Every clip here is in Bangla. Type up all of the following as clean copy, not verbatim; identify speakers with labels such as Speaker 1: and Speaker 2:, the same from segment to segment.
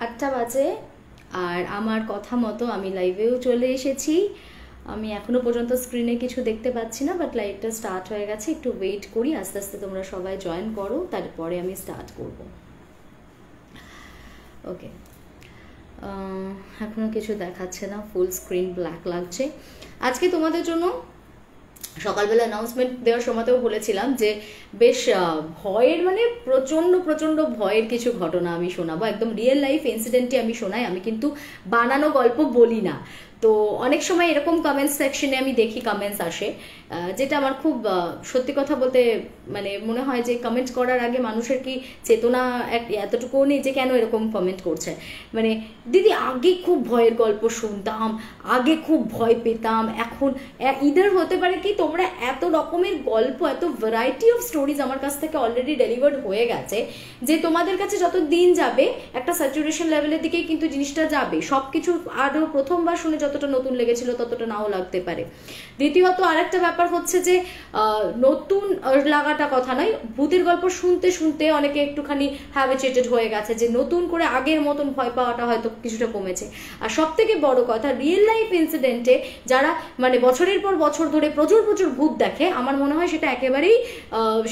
Speaker 1: 8টা বাজে আর আমার কথা মতো আমি লাইভেও চলে এসেছি। আমি এখনো পর্যন্ত স্ক্রিনে কিছু দেখতে পাচ্ছি না, বাট লাইভটা স্টার্ট হয়ে গেছে। একটু ওয়েট করি, আস্তে আস্তে তোমরা সবাই জয়েন করো, তারপরে আমি স্টার্ট করব। ওকে, এখনো কিছু দেখাচ্ছে না, ফুল স্ক্রিন ব্ল্যাক লাগছে। আজকে তোমাদের জন্য সকালবেলা অ্যানাউন্সমেন্ট দেওয়ার সময়তেও বলেছিলাম যে বেশ ভয়ের, মানে প্রচণ্ড প্রচণ্ড ভয়ের কিছু ঘটনা আমি শোনাবো, একদম রিয়েল লাইফ ইনসিডেন্টই আমি শোনাই। আমি কিন্তু বানানো গল্প বলি না। তো অনেক সময় এরকম কমেন্টস সেকশনে আমি দেখি কমেন্টস আসে, যেটা আমার খুব সত্যি কথা বলতে মানে মনে হয় যে কমেন্ট করার আগে মানুষের কি চেতনা এতটুকু নেই যে কেন এরকম কমেন্ট করছে। মানে দিদি আগে খুব ভয়ের গল্প শুনতাম, আগে খুব ভয় পেতাম, এখন ইদার হতে পারে কি তোমরা এত রকমের গল্প, এত ভ্যারাইটি অফ স্টোরিজ আমার কাছ থেকে অলরেডি ডেলিভার্ড হয়ে গেছে যে তোমাদের কাছে যত দিন যাবে একটা স্যাচুরেশন লেভেলের দিকেই কিন্তু জিনিসটা যাবে। সব কিছু আরও প্রথমবার শুনে যতটা নতুন লেগেছিল ততটা নাও লাগতে পারে। দ্বিতীয়ত আরেকটা ব্যাপার হচ্ছে যে নতুন লাগাটা কথা নয়, ভূতের গল্প শুনতে শুনতে অনেকে একটুখানি হ্যাবিচুয়েটেড হয়ে গেছে, যে নতুন করে আগের মতন ভয় পাওয়াটা হয়তো কিছুটা কমেছে। আর সব থেকে বড় কথা, রিয়েল লাইফ ইনসিডেন্টে যারা মানে বছরের পর বছর ধরে প্রচুর প্রচুর ভূত দেখে, আমার মনে হয় সেটা একেবারেই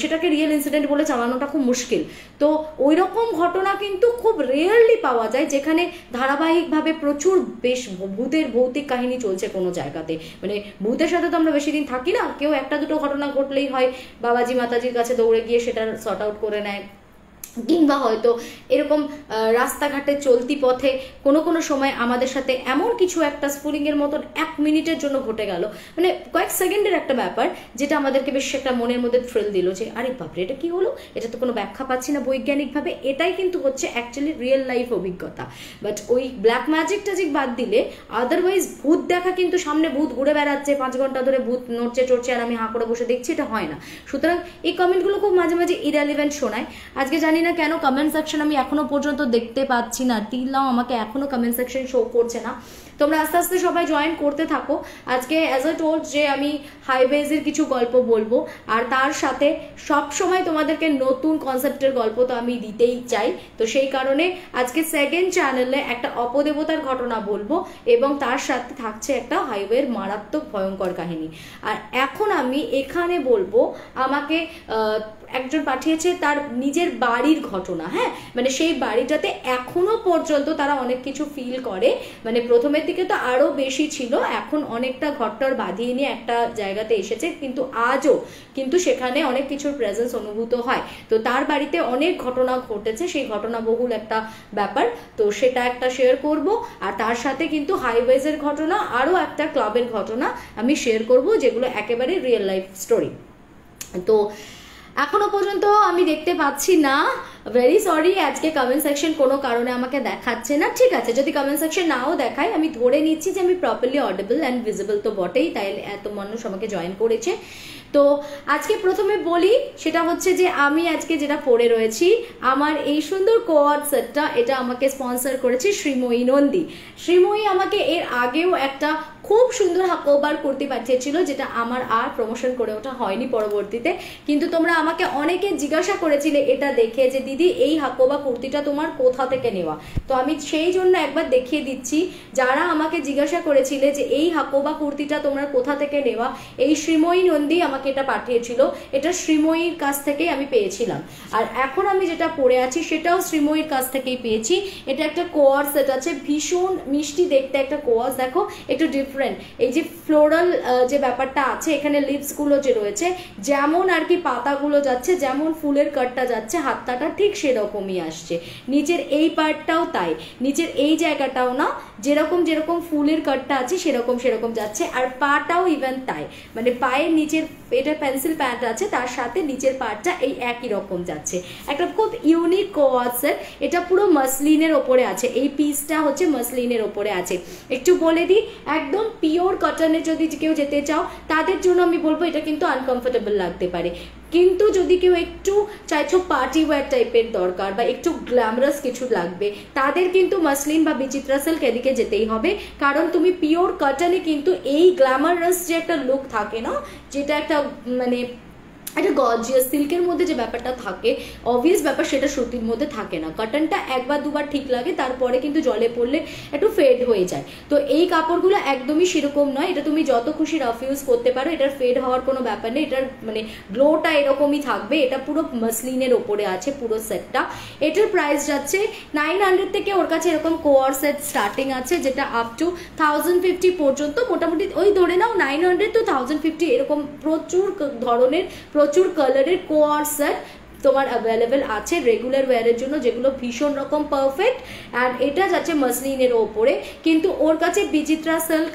Speaker 1: সেটাকে রিয়েল ইনসিডেন্ট বলে চালানোটা খুব মুশকিল। তো ওই রকম ঘটনা কিন্তু খুব রেয়ারলি পাওয়া যায় যেখানে ধারাবাহিকভাবে প্রচুর বেশ ভূতের ভৌতিক কাহিনী চলছে কোনো জায়গাতে। মানে ভূতের সাথে তো আমরা বেশি দিন থাকি না, কেউ একটা দুটো ঘটনা ঘটলেই হয় বাবাজি মাতাজির কাছে দৌড়ে গিয়ে সেটা সর্ট আউট করে নেয়, কিংবা হয়তো এরকম রাস্তাঘাটে চলতি পথে কোনো কোনো সময় আমাদের সাথে এমন কিছু একটা স্ফুলিংয়ের মতন 1 মিনিটের জন্য ঘটে গেল, মানে কয়েক সেকেন্ডের একটা ব্যাপার, যেটা আমাদেরকে বেশ একটা মনের মধ্যে থ্রিল দিল যে আরে বাপরে এটা কি হলো, এটা তো কোনো ব্যাখ্যা পাচ্ছি না বৈজ্ঞানিকভাবে। এটাই কিন্তু হচ্ছে অ্যাকচুয়ালি রিয়েল লাইফ অভিজ্ঞতা। বাট ওই ব্ল্যাক ম্যাজিক টাজিক বাদ দিলে আদারওয়াইজ ভূত দেখা কিন্তু সামনে ভূত ঘুরে বেড়াচ্ছে 5 ঘন্টা ধরে, ভূত নড়ছে চড়ছে আর আমি হাঁ করে বসে দেখছি, এটা হয় না। সুতরাং এই কমেন্টগুলো খুব মাঝে মাঝে ইরেলিভেন্ট শোনায়। আজকে জানি না কেন কমেন্ট সেকশন আমি এখনো পর্যন্ত দেখতে পাচ্ছি না, টিলাও আমাকে এখনো কমেন্ট সেকশন শো করছে না। তোমরা আস্তে আস্তে সবাই জয়েন করতে থাকো। আজকে অ্যাজ আ টোল্ড যে আমি হাইওয়েজের কিছু গল্প বলবো, আর তার সাথে সব সময় তোমাদেরকে নতুন কনসেপ্টের গল্প তো আমি দিতেই চাই। তো সেই কারণে আজকে সেকেন্ড চ্যানেলে একটা অপদেবতার ঘটনা বলবো এবং তার সাথে থাকছে একটা হাইওয়ের মারাত্মক ভয়ঙ্কর কাহিনী। আর এখন আমি এখানে বলবো, আমাকে একজন পাঠিয়েছে তার নিজের বাড়ির ঘটনা। হ্যাঁ, মানে সেই বাড়িটাতে এখনো পর্যন্ত তারা অনেক কিছু ফিল করে, মানে প্রথমের দিকে তো আরো বেশি ছিল, এখন অনেকটা ঘরটর বাঁধিয়ে নিয়ে একটা জায়গাতে এসেছে, কিন্তু আজও কিন্তু সেখানে অনেক কিছুর প্রেজেন্স অনুভূত হয়। তো তার বাড়িতে অনেক ঘটনা ঘটেছে, সেই ঘটনা বহুল একটা ব্যাপার, তো সেটা একটা শেয়ার করব। আর তার সাথে কিন্তু হাইওয়েজের ঘটনা, আরো একটা ক্লাবের ঘটনা আমি শেয়ার করব, যেগুলো একেবারে রিয়েল লাইফ স্টোরি। তো এখনো পর্যন্ত আমি দেখতে পাচ্ছি না, ভেরি সরি, আজকে কমেন্ট সেকশন কোনো কারণে আমাকে দেখাচ্ছে না। ঠিক আছে, যদি কমেন্ট সেকশন নাও দেখায় আমি ধরে নিচ্ছি যে আমি প্রপারলি অডিবল অ্যান্ড ভিজিবল তো বটেই, তাই এত মানুষ আমাকে জয়েন করেছে। তো আজকে প্রথমে বলি, সেটা হচ্ছে যে আমি আজকে যেটা পরে রয়েছি, আমার এই সুন্দর কোয়াড সেটটা, এটা আমাকে স্পন্সর করেছে শ্রীময়ী নন্দী। শ্রীময়ী আমাকে এর আগেও একটা খুব সুন্দর হাকোবার কুর্তি পাঠিয়েছিল, যেটা আমার আর প্রমোশন করে ওঠা হয়নি পরবর্তীতে। কিন্তু তোমরা আমাকে অনেকে জিজ্ঞাসা করেছিলে এটা দেখে যে দিদি এই হাকোবা কুর্তিটা তোমার কোথা থেকে নেওয়া। তো আমি সেই জন্য একবার দেখিয়ে দিচ্ছি, যারা আমাকে জিজ্ঞাসা করেছিলে যে এই হাকোবা কুর্তিটা তোমরা কোথা থেকে নেওয়া, এই শ্রীময়ী নন্দী আমাকে এটা পাঠিয়েছিল। এটা শ্রীময়ীর কাছ থেকেই আমি পেয়েছিলাম। আর এখন আমি যেটা পরে আছি সেটাও শ্রীময়ীর কাছ থেকেই পেয়েছি। এটা একটা কোয়ার সেট আছে, ভীষণ মিষ্টি দেখতে একটা কোয়াস, দেখো একটু ডিফারেন্ট। এই যে ফ্লোরাল যে ব্যাপারটা আছে, এখানে লিভসগুলো যে রয়েছে, যেমন আর কি পাতাগুলো যাচ্ছে, যেমন ফুলের কাটটা যাচ্ছে, হাতটাটা ঠিক সেরকমই আসছে। নিচের এই পার্টটাও তাই, নিচের এই জায়গাটাও না, যেরকম যেরকম ফুলের কাটটা আছে সেরকম সেরকম যাচ্ছে। আর পাটাও ইভেন তাই, মানে পায়ের নিচের, এটা পেন্সিল প্যান্ট আছে, তার সাথে নিচের পার্টটা এই একই রকম যাচ্ছে। একটা খুব ইউনিক কোয়াসের, এটা পুরো মাসলিনের ওপরে আছে, এই পিসটা হচ্ছে মাসলিনের ওপরে আছে। একটু বলে দিই, একদম পিওর কটনে যদি কেউ যেতে চাও তাদের জন্য আমি বলবো এটা কিন্তু আনকমফোর্টেবল লাগতে পারে। কিন্তু যদি কেউ একটু চাইছো পার্টি ওয়্যার টাইপের দরকার বা একটু গ্ল্যামারাস কিছু লাগবে, তাদের কিন্তু মাসলিন বা বিচিত্রা সিল্ক এদিকে যেতেই হবে। কারণ তুমি পিওর কটনে কিন্তু এই গ্ল্যামারাস যে একটা লুক থাকে না, যেটা একটা মানে একটা গর্জিয়াস সিল্কের মধ্যে যে ব্যাপারটা থাকে অবভিয়াস ব্যাপার, সেটা সুতির মধ্যে থাকে না। কটনটা একবার দুবার ঠিক লাগে, তারপরে কিন্তু জলে পড়লে একটু ফেড হয়ে যায়। তো এই কাপড়গুলো একদমই সেরকম নয়, এটা তুমি যত খুশি রাফ ইউজ করতে পারো, এটার ফেড হওয়ার কোনো ব্যাপার নেই, এটার মানে গ্লোটা এরকমই থাকবে। এটা পুরো মাসলিনের ওপরে আছে পুরো সেটটা। এটার প্রাইস যাচ্ছে 900 থেকে, ওর কাছে এরকম কোয়ার সেট স্টার্টিং আছে যেটা আপ টু 1050 পর্যন্ত, মোটামুটি ওই ধরে নাও 900 to 1050 এরকম প্রচুর ধরনের প্রচুর কালারের কোয়ার সেট তোমার অ্যাভেলেবেল আছে রেগুলার ওয়্যারের জন্য, যেগুলো ভীষণ রকম পারফেক্ট। অ্যান্ড এটা যাচ্ছে মাসলিনের ওপরে, কিন্তু ওর কাছে বিচিত্রা সিল্ক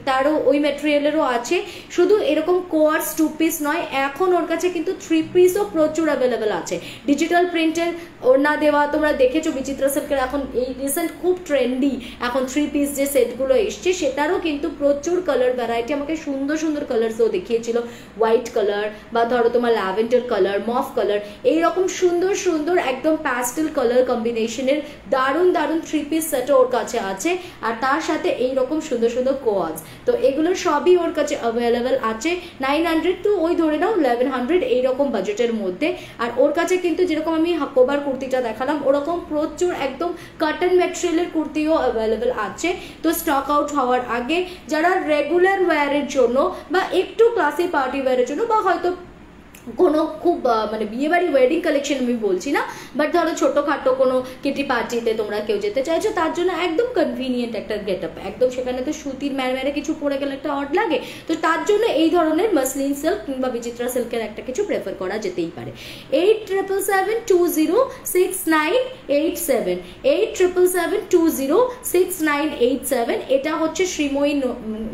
Speaker 1: তারও ওই ম্যাটেরিয়ালেরও আছে, শুধু এরকম কোয়ার্স 2 পিস নয়, এখন ওর কাছে কিন্তু 3 পিসও প্রচুর অ্যাভেলেবেল আছে। ডিজিটাল প্রিন্টের ওড়না দেওয়া তোমরা দেখেছো বিচিত্রা সিল্কের, এখন এই রিসেন্ট খুব ট্রেন্ডি এখন 3 পিস যে সেটগুলো এসছে, সেটারও কিন্তু প্রচুর কালার ভ্যারাইটি। আমাকে সুন্দর সুন্দর কালার্সও দেখিয়েছিল, হোয়াইট কালার বা ধরো তোমার ল্যাভেন্ডার কালার, মফ কালার, এইরকম সুন্দর সুন্দর একদম প্যাস্টেল কালার কম্বিনেশনের দারুণ দারুণ 3 পিস সেটও ওর কাছে আছে। আর তার সাথে এইরকম সুন্দর সুন্দর কোয়াজ, তো এগুলোর সবই ওর কাছে অ্যাভেলেবেল আছে 900 টু ওই ধরে নাও 1100 এইরকম বাজেটের মধ্যে। আর ওর কাছে কিন্তু যেরকম আমি হাকোবার কুর্তিটা দেখালাম, ওরকম প্রচুর একদম কটন ম্যাটেরিয়ালের কুর্তিও অ্যাভেলেবেল আছে। তো স্টক আউট হওয়ার আগে যারা রেগুলার ওয়্যারের জন্য বা একটু ক্লাসি পার্টি ওয়্যারের জন্য, বা হয়তো কোনো খুব মানে বিয়েবাড়ি ওয়েডিং কালেকশন আমি বলছি না, বাট ধরো ছোটোখাটো কোনো কিটি পার্টিতে তোমরা কেউ যেতে চাইছো, তার জন্য একদম কনভিনিয়েন্ট একটা গেট আপ, একদম সেখানে তো সুতির ম্যারে কিছু পরে গেলে একটা অড লাগে, তো তার জন্য এই ধরনের মাসলিন সিল্ক কিংবা বিচিত্রা সিল্কের একটা কিছু প্রেফার করা যেতেই পারে। 8777206987 8777206987 এটা হচ্ছে শ্রীময়ী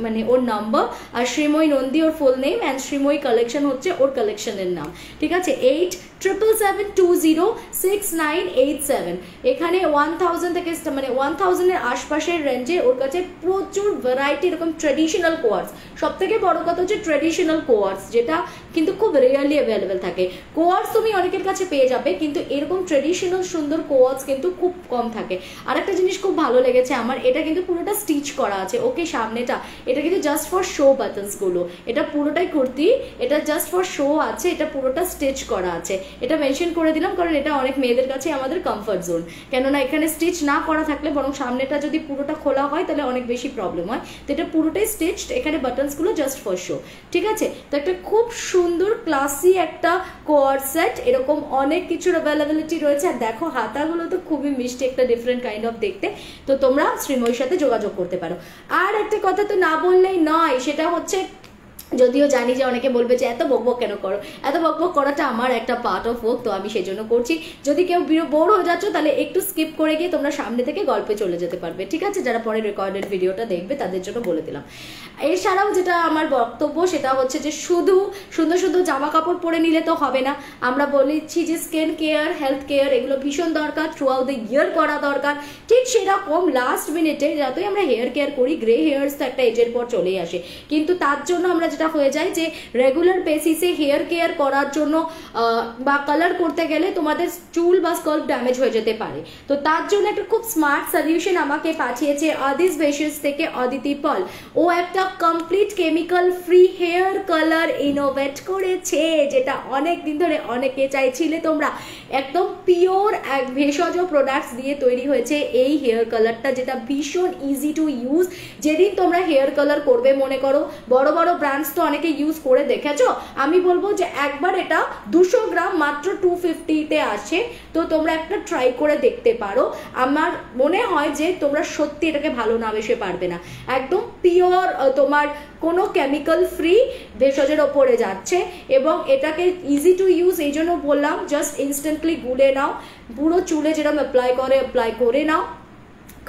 Speaker 1: মানে ওর নাম্বার, আর শ্রীময়ী নন্দী ওর full name, and Sreemoyee collection হচ্ছে ওর কালেকশনের নাম, ঠিক আছে। 8777206987 এখানে 1000 থেকে মানে 1000 এর আশপাশের রেঞ্জে ওর কাছে প্রচুর ভ্যারাইটি এরকম ট্রেডিশনাল কোয়ার্স। সব থেকে বড় কথা হচ্ছে ট্রেডিশনাল কোয়ার্স, যেটা কিন্তু খুব রেয়ারলি অ্যাভেলেবেল থাকে। কোয়ার্স তুমি অনেকের কাছে পেয়ে যাবে, কিন্তু এরকম ট্রেডিশনাল সুন্দর কোয়ার্স কিন্তু খুব কম থাকে। আর একটা জিনিস খুব ভালো লেগেছে আমার, এটা কিন্তু পুরোটা স্টিচ করা আছে, ওকে সামনেটা এটা কিন্তু জাস্ট ফর শো বাটনস গুলো, এটা পুরোটাই কুর্তি, এটা জাস্ট ফর শো আছে, এটা পুরোটা স্টিচ করা আছে। এটা মেনশন করে দিলাম কারণ এটা অনেক মেয়েদের কাছে আমাদের কমফর্ট জোন, কেননা এখানে স্টিচ না করা থাকলে বরং সামনেটা যদি পুরোটা খোলা হয় তাহলে অনেক বেশি প্রবলেম হয়, তো এটা পুরোটাই স্টিচড, এখানে বাটনসগুলো জাস্ট ফর শো, ঠিক আছে। তো একটা খুব সুন্দর ক্লাসি একটা কোয়ার সেট, এরকম অনেক কিছুর অ্যাভেলেবিলিটি রয়েছে। আর দেখো হাতাগুলো তো খুবই মিষ্টি, একটা ডিফারেন্ট কাইন্ড অফ দেখতে, তো তোমরা শ্রীময়ীর সাথে যোগাযোগ করতে পারো। আর একটা কথা তো না বললেই নয়, সেটা হচ্ছে, যদিও জানি যে অনেকে বলবে যে এত বকবক কেন করো, এত বকবক করাটা আমার একটা পার্ট অফ ওয়ার্ক, তো আমি সেই জন্য করছি। যদি কেউ বোর হয়ে যাচ্ছ তাহলে একটু স্কিপ করে গিয়ে তোমরা সামনে থেকে গল্পে চলে যেতে পারবে, ঠিক আছে। যারা পরে রেকর্ডেড ভিডিওটা দেখবে তাদের জন্য বলে দিলাম। এছাড়াও যেটা আমার বক্তব্য সেটা হচ্ছে যে শুধু সুন্দর সুন্দর জামা কাপড় পরে নিলে তো হবে না, আমরা বলেছি যে স্কিন কেয়ার, হেলথ কেয়ার এগুলো ভীষণ দরকার, থ্রু আউট দ্য ইয়ার করা দরকার। ঠিক সেরকম লাস্ট মিনিটে যতই আমরা হেয়ার কেয়ার করি, গ্রে হেয়ার্স তো একটা এজের পর চলেই আসে, কিন্তু তার জন্য আমরা যেটা হয়ে যায় যে রেগুলার বেসিসে হেয়ার কেয়ার করার জন্য বা কালার করতে গেলে তোমাদের চুল বা স্কাল্প ড্যামেজ হয়ে যেতে পারে। তো তার জন্য একটা খুব স্মার্ট সলিউশন আমাকে পাঠিয়েছে আদিস বেশিস থেকে অদিতি পল। ও একটা complete chemical free hair colour innovate করেছে, যেটা অনেক দিন ধরে অনেকে চাইছিলে তোমরা। একদম পিওর এক ভেষজ প্রোডাক্টস দিয়ে তৈরি হয়েছে এই হেয়ার কালারটা, যেটা ভীষণ ইজি টু ইউজ। যেদিন তোমরা হেয়ার কালার করবে, মনে করো বড় বড় ব্র্যান্ডস তো অনেকে ইউজ করে দেখেছো, আমি বলবো যে একবার এটা 200 গ্রাম মাত্র 250-তে আসে, তো তোমরা একটা ট্রাই করে দেখতে পারো। আমার মনে হয় যে তোমরা সত্যি এটাকে ভালো না বেশে পারবে না, একদম পিওর তোমার কোনো কেমিক্যাল ফ্রি ভেষজের ওপরে যাচ্ছে, এবং এটাকে ইজি টু ইউজ এই জন্য বললাম, জাস্ট ইনস্ট্যান্টলি গুলে নাও, পুরো চুলে যেরকম অ্যাপ্লাই করে নাও।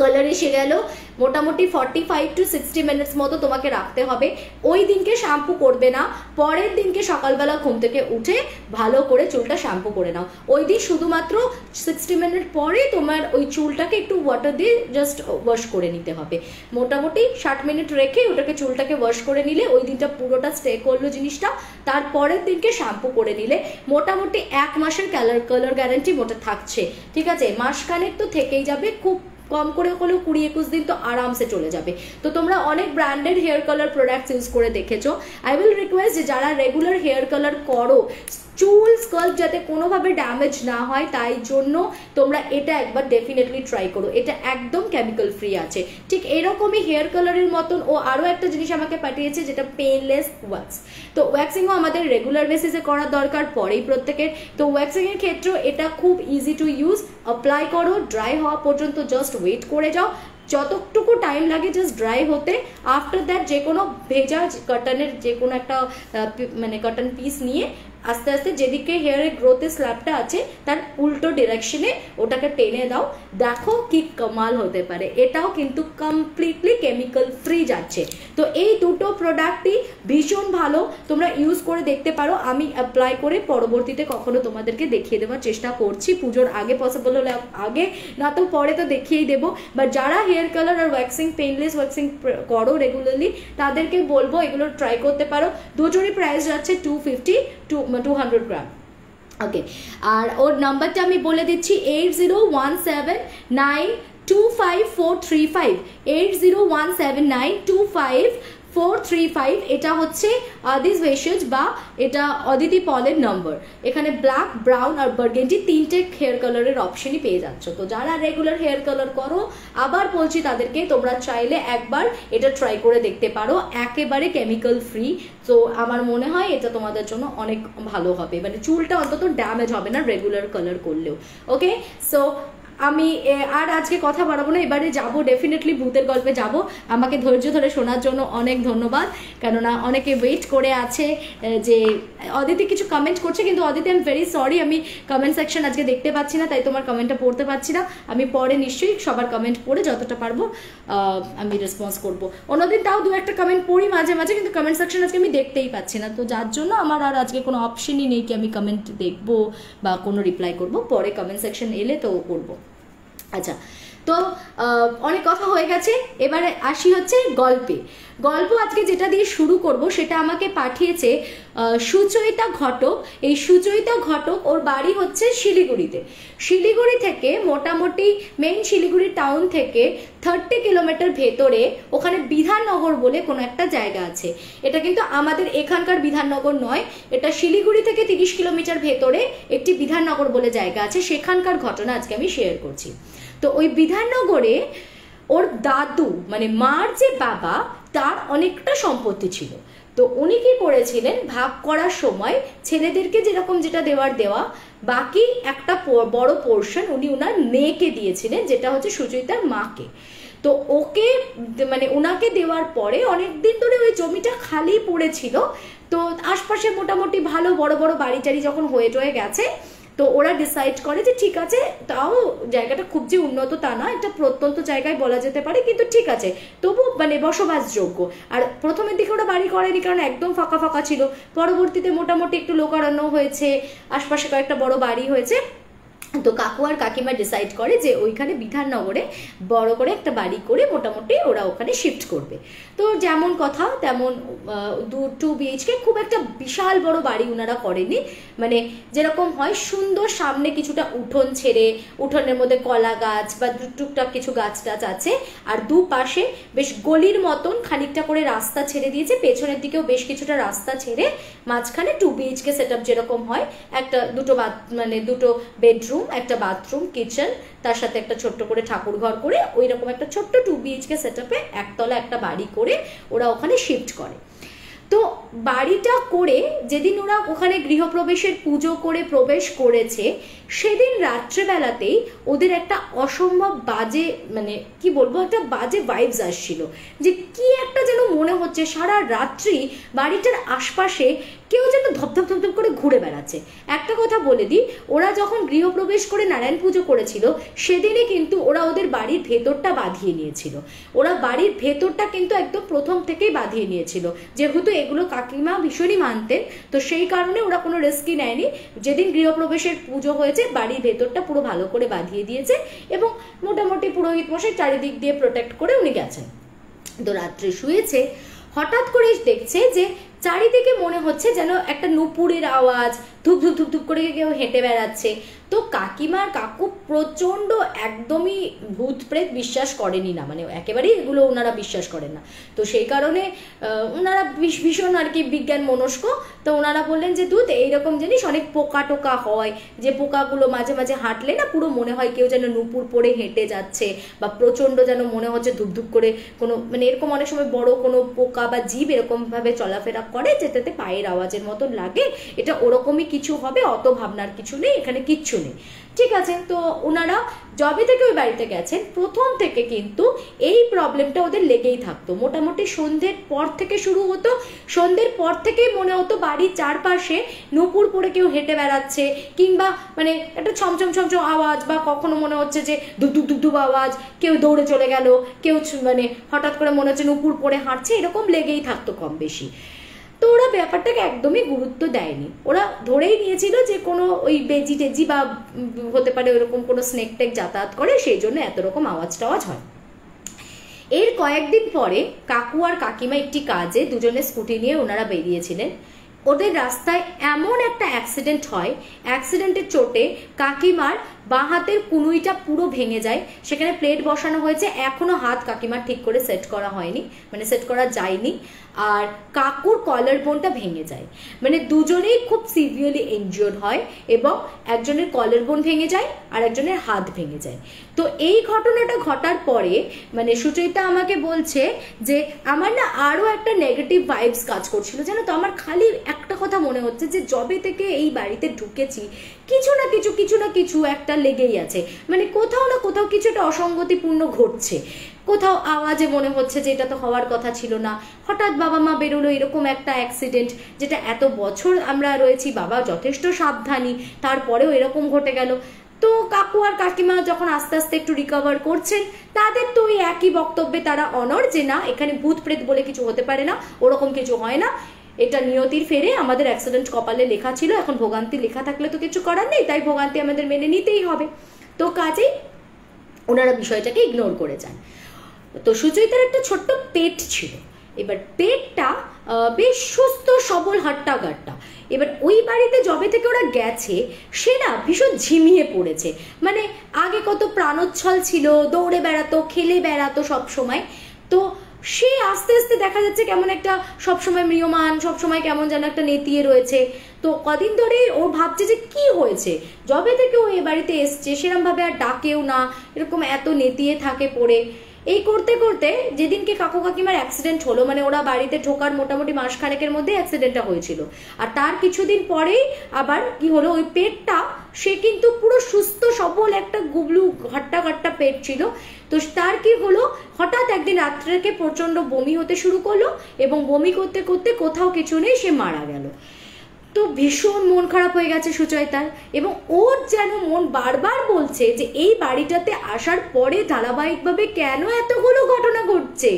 Speaker 1: কালার এসে গেল, মোটামুটি 45 to 60 মিনিটস মতো তোমাকে রাখতে হবে। ওই দিনকে শ্যাম্পু করবে না, পরের দিনকে সকালবেলা ঘুম থেকে উঠে ভালো করে চুলটা শ্যাম্পু করে নাও। ওই দিন শুধুমাত্র 60 মিনিট পরে তোমার ওই চুলটাকে একটু ওয়াটার দিয়ে জাস্ট ওয়াশ করে নিতে হবে। মোটামুটি 60 মিনিট রেখে ওটাকে চুলটাকে ওয়াশ করে নিলে ওই দিনটা পুরোটা স্টে করলো জিনিসটা, তারপরের দিনকে শ্যাম্পু করে নিলে মোটামুটি 1 মাসের কালার গ্যারান্টি মোটা থাকছে, ঠিক আছে। মাসখানেক তো থেকেই যাবে, খুব কম করে হলেও 20-21 দিন তো আরামসে চলে যাবে। তো তোমরা অনেক branded hair colour products use করে দেখেছো। আই উইল রিকোয়েস্ট যে যারা রেগুলার হেয়ার কালার করো, চুল স্কাল্প যাতে কোনোভাবে ড্যামেজ না হয়, তাই জন্য তোমরা এটা একবার ডেফিনেটলি ট্রাই করো। এটা একদম কেমিক্যাল ফ্রি আছে। ঠিক এরকমই হেয়ার কালারের মতন ও আরও একটা জিনিস আমাকে পাঠিয়েছে, যেটা পেনলেস ওয়াক্স। তো ওয়াক্সিংও আমাদের রেগুলার বেসিসে করার দরকার পড়েই প্রত্যেকের। তো ওয়াক্সিংয়ের ক্ষেত্রে এটা খুব ইজি টু ইউজ। অ্যাপ্লাই করো, ড্রাই হওয়া পর্যন্ত জাস্ট ওয়েট করে যাও, যতটুকু টাইম লাগে জাস্ট ড্রাই হতে। আফটার দ্যাট যে কোনো ভেজা কটনের যে কোনো একটা মানে কটন পিস নিয়ে আস্তে আস্তে যেদিকে হেয়ারের গ্রোথের স্ল্যাবটা আছে তার উল্টো ডিরেকশনে ওটাকে টেনে দাও, দেখো কি কামাল হতে পারে। এটাও কিন্তু কমপ্লিটলি কেমিক্যাল ফ্রি যাচ্ছে। তো এই দুটো প্রোডাক্টই ভীষণ ভালো, তোমরা ইউজ করে দেখতে পারো। আমি অ্যাপ্লাই করে পরবর্তীতে কখনো তোমাদেরকে দেখিয়ে দেওয়ার চেষ্টা করছি, পুজোর আগে পসিবল হলে আগে, না তো পরে তো দেখিয়েই দেবো। বাট যারা হেয়ার কালার আর ওয়াক্সিং, পেইনলেস ওয়াক্সিং করো রেগুলারলি, তাদেরকে বলবো এগুলো ট্রাই করতে পারো। দুজনই প্রাইস যাচ্ছে 200 গ্রাম। ওকে, আর ওর নাম্বারটা আমি বলে দিচ্ছি 8017925435, 8017925435। এটা হচ্ছে আদিস ভেষজ বা এটা অদিতি পলের নম্বর। এখানে ব্ল্যাক, ব্রাউন আর বার্গেন্ডি তিনটে হেয়ার কালারের অপশনই পেয়ে যাচ্ছ। তো যারা রেগুলার হেয়ার কালার করো, আবার বলছি তাদেরকে তোমরা চাইলে একবার এটা ট্রাই করে দেখতে পারো, একেবারে কেমিক্যাল ফ্রি। তো আমার মনে হয় এটা তোমাদের জন্য অনেক ভালো হবে, মানে চুলটা অন্তত ড্যামেজ হবে না রেগুলার কালার করলেও। ওকে, সো আমি আর আজকে কথা বাড়াবো না, এবারে যাবো ডেফিনেটলি ভূতের গল্পে যাব। আমাকে ধৈর্য ধরে শোনার জন্য অনেক ধন্যবাদ, কেননা অনেকে ওয়েট করে আছে। যে অদিতি কিছু কমেন্ট করছে, কিন্তু Aditi I am very sorry, আমি কমেন্ট সেকশন আজকে দেখতে পাচ্ছি না, তাই তোমার কমেন্টটা পড়তে পারছি না। আমি পরে নিশ্চয়ই সবার কমেন্ট পড়ে যতটা পারবো আমি রেসপন্স করব। অন্যদিন তাও দু একটা কমেন্ট পড়ি মাঝে মাঝে, কিন্তু কমেন্ট সেকশন আজকে আমি দেখতেই পাচ্ছি না। তো যার জন্য আমার আর আজকে কোনো অপশনই নেই কি আমি কমেন্ট দেখবো বা কোনো রিপ্লাই করব, পরে কমেন্ট সেকশন এলে তো করবো। আচ্ছা, তো অনেক কথা হয়ে গেছে, এবারে আসি হচ্ছে গল্পে। গল্প আজকে যেটা দিয়ে শুরু করব সেটা আমাকে পাঠিয়েছে সুচয়িতা ঘটক। এই সুচয়িতা ঘটক, ওর বাড়ি হচ্ছে শিলিগুড়িতে। শিলিগুড়ি থেকে মোটামুটি মেইন শিলিগুড়ি টাউন থেকে 30 কিলোমিটার ভেতরে ওখানে বিধাননগর বলে কোনো একটা জায়গা আছে। এটা কিন্তু আমাদের এখানকার বিধাননগর নয়, এটা শিলিগুড়ি থেকে 30 কিলোমিটার ভেতরে একটি বিধাননগর বলে জায়গা আছে, সেখানকার ঘটনা আজকে আমি শেয়ার করছি। তো ওই বিধাননগরে ওর দাদু মানে মার যে বাবা, তার অনেকটা সম্পত্তি ছিল। তো উনি কি করেছিলেন, ভাগ করার সময় ছেলেদেরকে যেরকম যেটা দেওয়ার দেওয়া, বাকি একটা বড় পোর্শন উনি ওনার মেয়েকে দিয়েছিলেন, যেটা হচ্ছে সুচয়িতার মাকে। তো ওকে মানে ওনাকে দেওয়ার পরে অনেক দিন ধরে ওই জমিটা খালি পড়েছিল। তো আশপাশে মোটামুটি ভালো বড় বড় বাড়ি টাড়ি যখন হয়ে গেছে, তো ওরা ডিসাইড করে যে ঠিক আছে, তাও জায়গাটা খুব যে উন্নত তা না, একটা প্রত্যন্ত জায়গায় বলা যেতে পারে, কিন্তু ঠিক আছে তবু মানে বসবাসযোগ্য। আর প্রথমের দিকে ওরা বাড়ি করেনি, কারণ একদম ফাঁকা ফাঁকা ছিল। পরবর্তীতে মোটামুটি একটু লোকারণ্য হয়েছে, আশপাশে কয়েকটা বড় বাড়ি হয়েছে। তো কাকু আর কাকিমা ডিসাইড করে যে ওইখানে বিধাননগরে বড় করে একটা বাড়ি করে মোটামুটি ওরা ওখানে শিফট করবে। তো যেমন কথা তেমন 2 BHK, খুব একটা বিশাল বড় বাড়ি ওনারা করেনি, মানে যেরকম হয় সুন্দর, সামনে কিছুটা উঠোন ছেড়ে, উঠোনের মধ্যে কলা গাছ বা টুকটাক কিছু গাছ টাছ আছে, আর দুপাশে বেশ গলির মতন খানিকটা করে রাস্তা ছেড়ে দিয়েছে, পেছনের দিকেও বেশ কিছুটা রাস্তা ছেড়ে, মাঝখানে 2 BHK সেট আপ যেরকম হয়, একটা দুটো বেডরুম, একটা বাথরুম, কিচেন, তার সাথে একটা ছোট্ট করে ঠাকুর ঘর করে ওই রকম একটা ছোট্ট 2 BHK সেটআপে একতলা একটা বাড়ি করে ওরা ওখানে শিফট করে। তো বাড়িটা করে যেদিন ওরা ওখানে গৃহপ্রবেশের পুজো করে প্রবেশ করেছে, সেদিন রাত্রেবেলাতেই ওদের একটা অসম্ভব বাজে, মানে কি বলবো, একটা বাজে ভাইবস আসছিল, যে কি একটা যেন মনে হচ্ছে সারা রাত্রি বাড়িটার আশপাশে কেউ যেন ধপধপ ধপধপ করে ঘুরে বেড়াচ্ছে। একটা কথা বলে দিই, ওরা যখন গৃহপ্রবেশ করে নারায়ণ পুজো করেছিল, সেদিনই কিন্তু ওরা ওদের বাড়ির ভেতরটা বাঁধিয়ে নিয়েছিল। ওরা বাড়ির ভেতরটা কিন্তু একদম প্রথম থেকেই বাঁধিয়ে নিয়েছিল, যেহেতু এগুলো কাকিমা ভীষণই মানতেন, তো সেই কারণে ওরা কোনো রিস্কই নেয়নি। যেদিন গৃহপ্রবেশের পুজো হয়েছে, বাড়ির ভেতরটা পুরো ভালো করে বাঁধিয়ে দিয়েছে, এবং মোটামুটি পুরোহিত মশাই চারিদিক দিয়ে প্রোটেক্ট করে উনি গেছেন। তো রাত্রে শুয়েছে, হঠাৎ করে দেখছে যে চারিদিকে মনে হচ্ছে যেন একটা নুপুরের আওয়াজ, ধুপ ধুপ ধুপ ধুপ করে কেউ হেঁটে বেড়াচ্ছে। তো কাকিমার কাকু প্রচণ্ড একদমই ভূত প্রেত বিশ্বাস করেনি না, মানে একেবারেই এগুলো ওনারা বিশ্বাস করেন না। তো সেই কারণে ওনারা ভীষণ আর কি বিজ্ঞান মনস্ক। তো ওনারা বললেন যে দুধ এইরকম জিনিস অনেক পোকা টোকা হয়, যে পোকাগুলো মাঝে মাঝে হাঁটলে না পুরো মনে হয় কেউ যেন নুপুর পরে হেঁটে যাচ্ছে, বা প্রচণ্ড যেন মনে হচ্ছে ধুপধুপ করে কোনো মানে এরকম অনেক সময় বড় কোনো পোকা বা জীব এরকমভাবে চলাফেরা করে যেটাতে পায়ের আওয়াজের মতন লাগে, এটা ওরকমই কিছু হবে, অত ভাবনার কিছু নেই, এখানে কিচ্ছু নেই। ঠিক আছে, তো ওনারা যবে থেকে ওই বাড়িতে গেছেন প্রথম থেকে কিন্তু এই প্রবলেমটা ওদের লেগেই থাকতো। মোটামুটি সন্ধ্যের পর থেকে শুরু হতো, সন্ধ্যের পর থেকেই মনে হতো বাড়ির চারপাশে নুপুর পরে কেউ হেঁটে বেড়াচ্ছে, কিংবা মানে একটা ছমছম ছমছম আওয়াজ, বা কখনো মনে হচ্ছে যে ধুপ ধুপ ধুপ ধুপ আওয়াজ, কেউ দৌড়ে চলে গেল, কেউ মানে হঠাৎ করে মনে হচ্ছে নুপুর পরে হাঁটছে, এরকম লেগেই থাকতো কম বেশি। তো ওরা ব্যাপারটাকে একদমই গুরুত্ব দেয়নি, ওরা ধরেই নিয়েছিল যে কোনো ওই বেজি টেজি বা হতে পারে ওরকম কোনো স্নেক টেক যাতায়াত করে, সেই জন্য এত রকম আওয়াজ টাওয়াজ হয়। এর কয়েকদিন পরে কাকু আর কাকিমা একটি কাজে দুজনে স্কুটি নিয়ে ওনারা বেরিয়েছিলেন। ওদের রাস্তায় এমন একটা অ্যাক্সিডেন্ট হয়, অ্যাক্সিডেন্টের চোটে কাকিমার বাঁ হাতের কুনুইটা পুরো ভেঙে যায়। সেখানে প্লেট বসানো হয়েছে, এখনো হাত কাকিমার ঠিক করে সেট করা হয়নি, মানে সেট করা যায়নি। আর কাকুর কলার বোনটা ভেঙে যায়, মানে দুজনেই খুব সিভিয়ারলি ইনজিওর্ড হয়, এবং একজনের কলার বোন ভেঙে যায় আর একজনের হাত ভেঙে যায়। তো এই ঘটনাটা ঘটার পরে মানে সুচরিতা আমাকে বলছে যে আমার না আরও একটা নেগেটিভ ভাইবস কাজ করছিল, জানো তো। আমার খালি একটা কথা মনে হচ্ছে যে যবে থেকে এই বাড়িতে ঢুকেছি কিছু না কিছু একটা লেগেই আছে, মানে কোথাও না কোথাও কিছু একটা অসঙ্গতিপূর্ণ ঘটছে, কোথাও আওয়াজে মনে হচ্ছে যে এটা তো হওয়ার কথা ছিল না, হঠাৎ বাবা মা বেরোলো এরকম একটা অ্যাক্সিডেন্ট, যেটা এত বছর আমরা রয়েছি, বাবা যথেষ্ট সাবধানী, তারপরেও এরকম ঘটে গেল। তো কাকু আর কাকিমা যখন আস্তে আস্তে একটু রিকভার করছেন, তাদের তো ওই একই বক্তব্যে তারা অনড় যে না, এখানে ভূত প্রেত বলে কিছু হতে পারে না, ওরকম কিছু হয় না, এটা নিয়তির ফেরে, আমাদের অ্যাক্সিডেন্ট কপালে লেখা ছিল, এখন ভোগান্তি লেখা থাকলে তো কিছু করার নেই, তাই ভোগান্তি আমাদের মেনে নিতেই হবে। তো কাজেই ওনারা বিষয়টাকে ইগনোর করে যান। তো সুচরিতার একটা ছোট্ট পেট ছিল, এবার পেটটা বেশ সুস্থ সবল হাট্টা গাট্টা। এবার ওই বাড়িতে যবে থেকে ওরা গেছে সে না ভীষণ ঝিমিয়ে পড়েছে, মানে আগে কত প্রাণোচ্ছল ছিল, দৌড়ে বেড়াতো, খেলে বেড়াতো সব সময়, তো সে আস্তে আস্তে দেখা যাচ্ছে কেমন একটা সবসময় ম্রিয়মান, সবসময় কেমন যেন একটা নেতিয়ে রয়েছে। তো কদিন ধরে ও ভাবছে যে কি হয়েছে, যবে থেকে ও এ বাড়িতে এসছে সেরকমভাবে আর ডাকেও না, এরকম এত নেতিয়ে থাকে পড়ে। এই করতে করতে যেদিনকে কাকু কাকিমার অ্যাক্সিডেন্ট হলো, মানে ওরা বাড়িতে ঢোকার মোটামুটি মাসখানেকের মধ্যে অ্যাক্সিডেন্টটা হয়েছিল, আর তার কিছুদিন পরেই আবার কি হলো, ওই পেটটা সে কিন্তু পুরো সুস্থ সবল একটা গুবলু ঘাট্টা ঘাট্টা পেট ছিল। তো তার কি হলো, হঠাৎ একদিন রাত্রে থেকে প্রচণ্ড বমি হতে শুরু করলো, এবং বমি করতে করতে কোথাও কিছু নেই, সে মারা গেল। তো ভীষণ মন খারাপ হয়ে গেছে সুচয়তার, এবং ওর যেন মন বারবার বলছে যে এই বাড়িটাতে আসার পরে ধারাবাহিকভাবে কেন এতগুলো ঘটনা ঘটছে,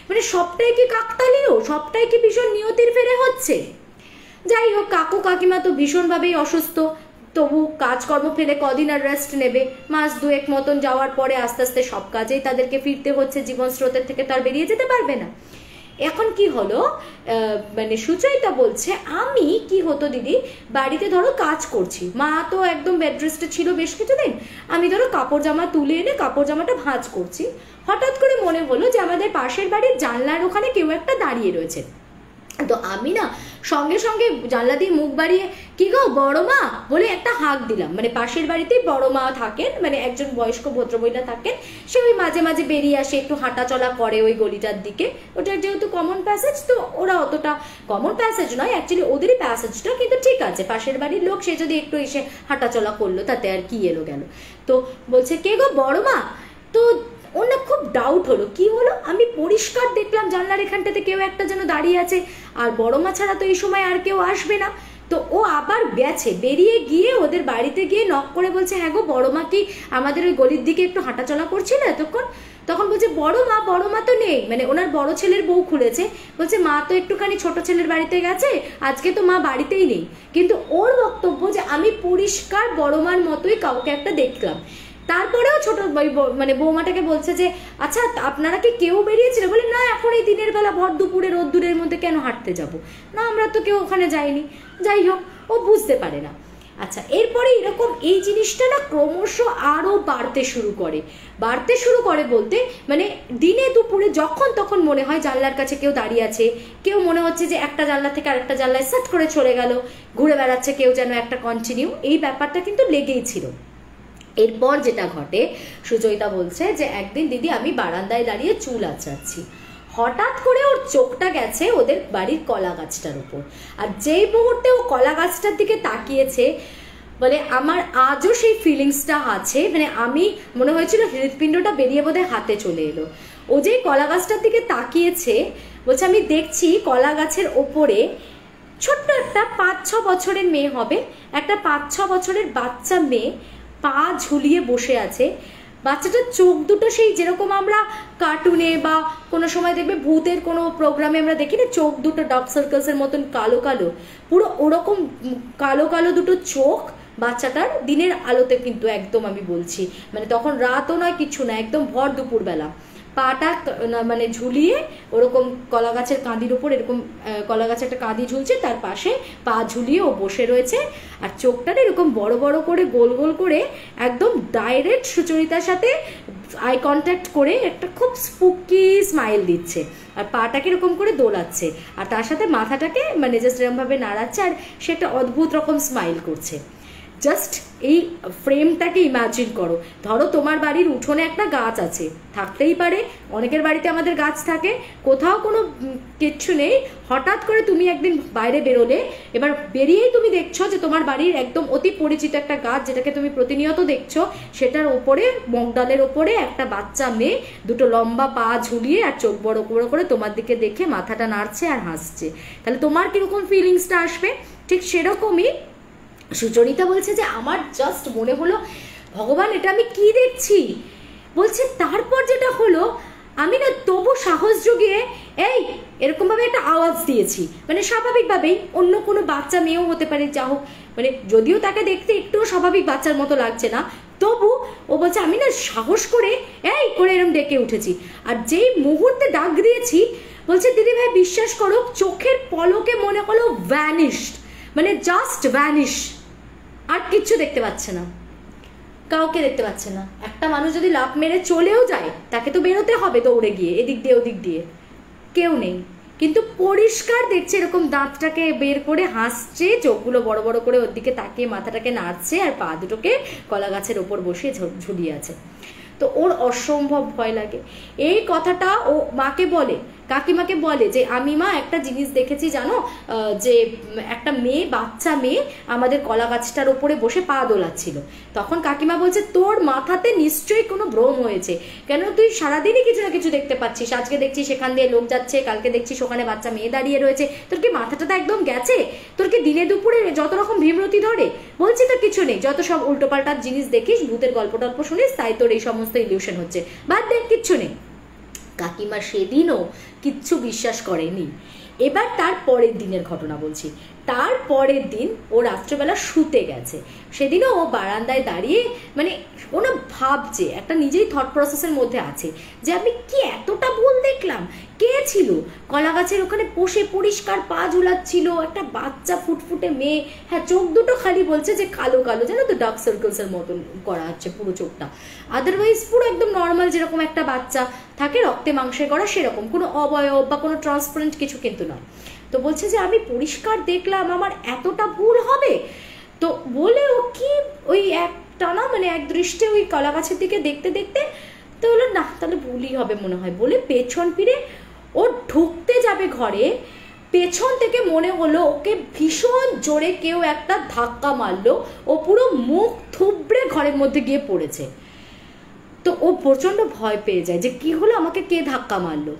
Speaker 1: মানে সবটাই কি কাকতালীয়, সবটাই কি ভীষণ নিয়তির ফেরে হচ্ছে। যাই হোক, কাকু কাকিমা তো ভীষণভাবেই অসুস্থ, তবু কাজকর্ম ফেলে কদিন আর রেস্ট নেবে, মাস দুয়েক মতন যাওয়ার পরে আস্তে আস্তে সব কাজেই তাদেরকে ফিরতে হচ্ছে, জীবন স্রোতের থেকে তো আর বেরিয়ে যেতে পারবে না। এখন কি হলো, মানে সুচরিতা বলছে আমি কি হতো দিদি, বাড়িতে ধরো কাজ করছি, মা তো একদম বেড রেস্টে ছিল বেশ কিছুদিন, আমি ধরো কাপড় জামা তুলে এনে কাপড় জামাটা ভাঁজ করছি, হঠাৎ করে মনে হলো যে আমাদের পাশের বাড়ির জানলার ওখানে কেউ একটা দাঁড়িয়ে রয়েছে। তো আমি না সঙ্গে সঙ্গে জানলা দিয়ে মুখ বাড়িয়ে কি গো বড় মা বলে একটা হাঁক দিলাম, মানে পাশের বাড়িতেই বড় মা থাকেন, মানে একজন বয়স্ক ভদ্রমহিলা থাকেন, সে ওই মাঝে মাঝে বেরিয়ে আসে, একটু হাঁটাচলা করে ওই গলিটার দিকে, ওটা যেহেতু কমন প্যাসেজ, তো ওরা অতটা কমন প্যাসেজ নয় অ্যাকচুয়ালি, ওদেরই প্যাসেজটা, কিন্তু ঠিক আছে পাশের বাড়ির লোক, সে যদি একটু এসে হাঁটাচলা করলো তাতে আর কি এলো গেল। তো বলছে কে গো বড় মা, তো ওর না খুব ডাউট হলো, কি হলো, আমি পরিষ্কার দেখলাম জানলার এখানটাতে কেউ একটা যেন দাঁড়িয়ে আছে, আর বড় মা ছাড়া তো এই সময় আর কেউ আসবে না। তো ও আবার গেছে, বেরিয়ে গিয়ে ওদের বাড়িতে গিয়ে নক করে বলছে হ্যাঁ গো বড় মা কি আমাদের ওই গলির দিকে একটু হাঁটাচলা করছিল এতক্ষণ। তখন বলছে বড় মা তো নেই, মানে ওনার বড় ছেলের বউ খুলেছে, বলছে মা তো একটুখানি ছোট ছেলের বাড়িতে গেছে, আজকে তো মা বাড়িতেই নেই। কিন্তু ওর বক্তব্য যে আমি পরিষ্কার বড় মার মতোই কাউকে একটা দেখলাম। তারপরেও ছোট মানে বৌমাটাকে বলছে যে আচ্ছা আপনারা কি কেউ বেরিয়েছিল, বলে না এখন এই দিনের বেলা ভর দুপুরে রোদ্দুরের মধ্যে কেন হাঁটতে যাব, না আমরা তো কেউ ওখানে যাইনি। যাই হোক, ও বুঝতে পারে না। আচ্ছা, এরপরে এরকম এই জিনিসটা না ক্রমশ আরও বাড়তে শুরু করে বলতে মানে দিনে দুপুরে যখন তখন মনে হয় জানলার কাছে কেউ দাঁড়িয়ে আছে, কেউ মনে হচ্ছে যে একটা জানলা থেকে আরেকটা জানলায় সেট করে চলে গেল, ঘুরে বেড়াচ্ছে কেউ যেন একটা কন্টিনিউ, এই ব্যাপারটা কিন্তু লেগেই ছিল। এরপর যেটা ঘটে, সুচয়িতা বলছে যে একদিন দিদি আমি বারান্দায় দাঁড়িয়ে চুল আঁচড়াচ্ছি, হঠাৎ করে ওর চোখটা গেছে ওদের বাড়ির কলা গাছটার উপর, আর যেই মুহূর্তে ও কলা গাছটার দিকে তাকিয়েছে মানে আমার আজও সেই ফিলিংসটা আছে, মানে আমি মনে হয়েছিল হৃৎপিণ্ডটা বেরিয়ে বোধহয় হাতে চলে এলো। ও যেই কলা গাছটার দিকে তাকিয়েছে, বলছে আমি দেখছি কলা গাছের ওপরে ছোট্ট একটা 5-6 বছরের মেয়ে হবে, একটা 5-6 বছরের বাচ্চা মেয়ে পা ঝুলিয়ে বসে আছে। বাচ্চাটার চোখ দুটো সেই যেরকম আমরা কার্টুনে বা কোনো সময় দেখবে ভূতের কোনো প্রোগ্রামে আমরা দেখি না, চোখ দুটো ডার্ক সার্কেলসের মতন কালো কালো, পুরো ওরকম কালো কালো দুটো চোখ বাচ্চাটার, দিনের আলোতে কিন্তু একদম আমি বলছি, মানে তখন রাতও নয় কিছু না, একদম ভর দুপুরবেলা, পাটা মানে ঝুলিয়ে ওরকম কলা গাছের কাঁদির উপর, এরকম কলা গাছে একটা কাঁদি ঝুলছে, তার পাশে পা ঝুলিয়ে ও বসে রয়েছে, আর চোখটার এরকম বড় বড় করে গোল গোল করে একদম ডাইরেক্ট সুচরিতার সাথে আই কন্ট্যাক্ট করে একটা খুব স্পুকি স্মাইল দিচ্ছে, আর পাটাকে এরকম করে দোলাচ্ছে, আর তার সাথে মাথাটাকে মানে জাস্ট এরকমভাবে নাড়াচ্ছে, আর সে একটা অদ্ভুত রকম স্মাইল করছে। জাস্ট এই ফ্রেমটাকে ইমাজিন করো, ধরো তোমার বাড়ির উঠোনে একটা গাছ আছে, থাকতেই পারে, অনেকের বাড়িতে আমাদের গাছ থাকে, কোথাও কোনো কিচ্ছু নেই, হঠাৎ করে তুমি একদিন বাইরে বেরোলে, এবার বেরিয়েই তুমি দেখছো যে তোমার বাড়ির একদম অতি পরিচিত একটা গাছ যেটাকে তুমি প্রতিনিয়ত দেখছো, সেটার ওপরে মগডালের ওপরে একটা বাচ্চা মেয়ে দুটো লম্বা পা ঝুলিয়ে আর চোখ বড় বড় করে তোমার দিকে দেখে মাথাটা নাড়ছে আর হাসছে, তাহলে তোমার কিরকম ফিলিংসটা আসবে? ঠিক সেরকমই সুচরিতা বলছে যে আমার জাস্ট মনে হলো ভগবান এটা আমি কি দেখছি। বলছে তারপর যেটা হলো, আমি না তবু সাহস জুগিয়ে এই এরকমভাবে একটা আওয়াজ দিয়েছি, মানে স্বাভাবিকভাবেই, অন্য কোনো বাচ্চা মেয়েও হতে পারে, যা হোক, মানে যদিও তাকে দেখতে একটুও স্বাভাবিক বাচ্চার মতো লাগছে না, তবু ও বলছে আমি না সাহস করে এই করে এরকম ডেকে উঠেছি, আর যেই মুহূর্তে ডাক দিয়েছি, বলছে দিদি ভাই বিশ্বাস করো চোখের পলকে মনে হলো ভ্যানিশড, মানে জাস্ট ভ্যানিশ, আর কিচ্ছু দেখতে পাচ্ছে না, কাউকে দেখতে পাচ্ছে না। একটা মানুষ যদি লাফ মেরে চলেও যায়, তাকে তো বেরোতে হবে দৌড়ে গিয়ে এদিক দিয়ে ওদিক দিয়ে, কেউ নেই, কিন্তু পরিষ্কার দেখছে এরকম দাঁতটাকে বের করে হাসছে, চোখগুলো বড় বড় করে ওর দিকে তাকিয়ে মাথাটাকে নাড়ছে, আর পা দুটোকে কলা গাছের ওপর বসিয়ে ঝুলিয়ে আছে। তো ওর অসম্ভব ভয় লাগে। এই কথাটা ও মাকে বলে, কাকিমাকে বলে যে আমি মা একটা জিনিস দেখেছি জানো, যে একটা মেয়ে, বাচ্চা মেয়ে আমাদের কলা গাছটার ওপরে বসে পা দোলাচ্ছিল। তখন কাকিমা বলছে তোর মাথাতে নিশ্চয়ই কোনো ভ্রম হয়েছে, কেন তুই সারাদিনই কিছু না কিছু দেখতে পাচ্ছিস, আজকে দেখছিস সেখান দিয়ে লোক যাচ্ছে, কালকে দেখছিস ওখানে বাচ্চা মেয়ে দাঁড়িয়ে রয়েছে, তোর কি মাথাটা তো একদম গেছে? তোর কি দিনে দুপুরে যত রকম ভীমরতি ধরে? বলছি তো কিছু নেই, যত সব উল্টোপাল্টা জিনিস দেখিস, ভূতের গল্প টল্প শুনিস, তাই তোর এই সমস্ত ইলিউশন হচ্ছে, বাদ দেখ কিচ্ছু নেই। কাকিমা সেদিনও কিচ্ছু বিশ্বাস করেনি। এবার তার পরের দিনের ঘটনা বলছি। তার পরের দিন ও রাত্রেবেলা শুতে গেছে, সেদিনও ও বারান্দায় দাঁড়িয়ে মানে ওনা ভাবছে, একটা নিজেই থট প্রসেসের মধ্যে আছে যে আমি কি এতটা ভুল দেখলাম, কে ছিল কলা গাছের ওখানে বসে পরিষ্কার পা ঝুলাচ্ছিল, একটা বাচ্চা ফুটফুটে মেয়ে, হ্যাঁ চোখ দুটো খালি বলছে যে কালো কালো, জানো তো ডার্ক সার্কেলসের মতন করা হচ্ছে পুরো চোখটা, আদারওয়াইজ পুরো একদম নর্মাল যেরকম একটা বাচ্চা থাকে রক্তে মাংসে করা, সেরকম কোনো অবয়ব বা কোনো ট্রান্সপারেন্ট কিছু কিন্তু নয়। তো বলছে যে আমি পরিষ্কার দেখলাম, আমার এতটা ভুল হবে? তো বলে ও কি ওই একটানা মানে এক দৃষ্টে ওই কলা গাছের দিকে দেখতে দেখতে তো হলো না তাহলে ভুলই হবে মনে হয়, বলে পেছন ফিরে ও ঢুকতে যাবে ঘরে, পেছন থেকে মনে হলো ওকে ভীষণ জোরে কেউ একটা ধাক্কা মারলো, ও পুরো মুখ থুবড়ে ঘরের মধ্যে গিয়ে পড়েছে। তো ও প্রচন্ড ভয় পেয়ে যায় যে কি হলো, আমাকে কে ধাক্কা মারলো।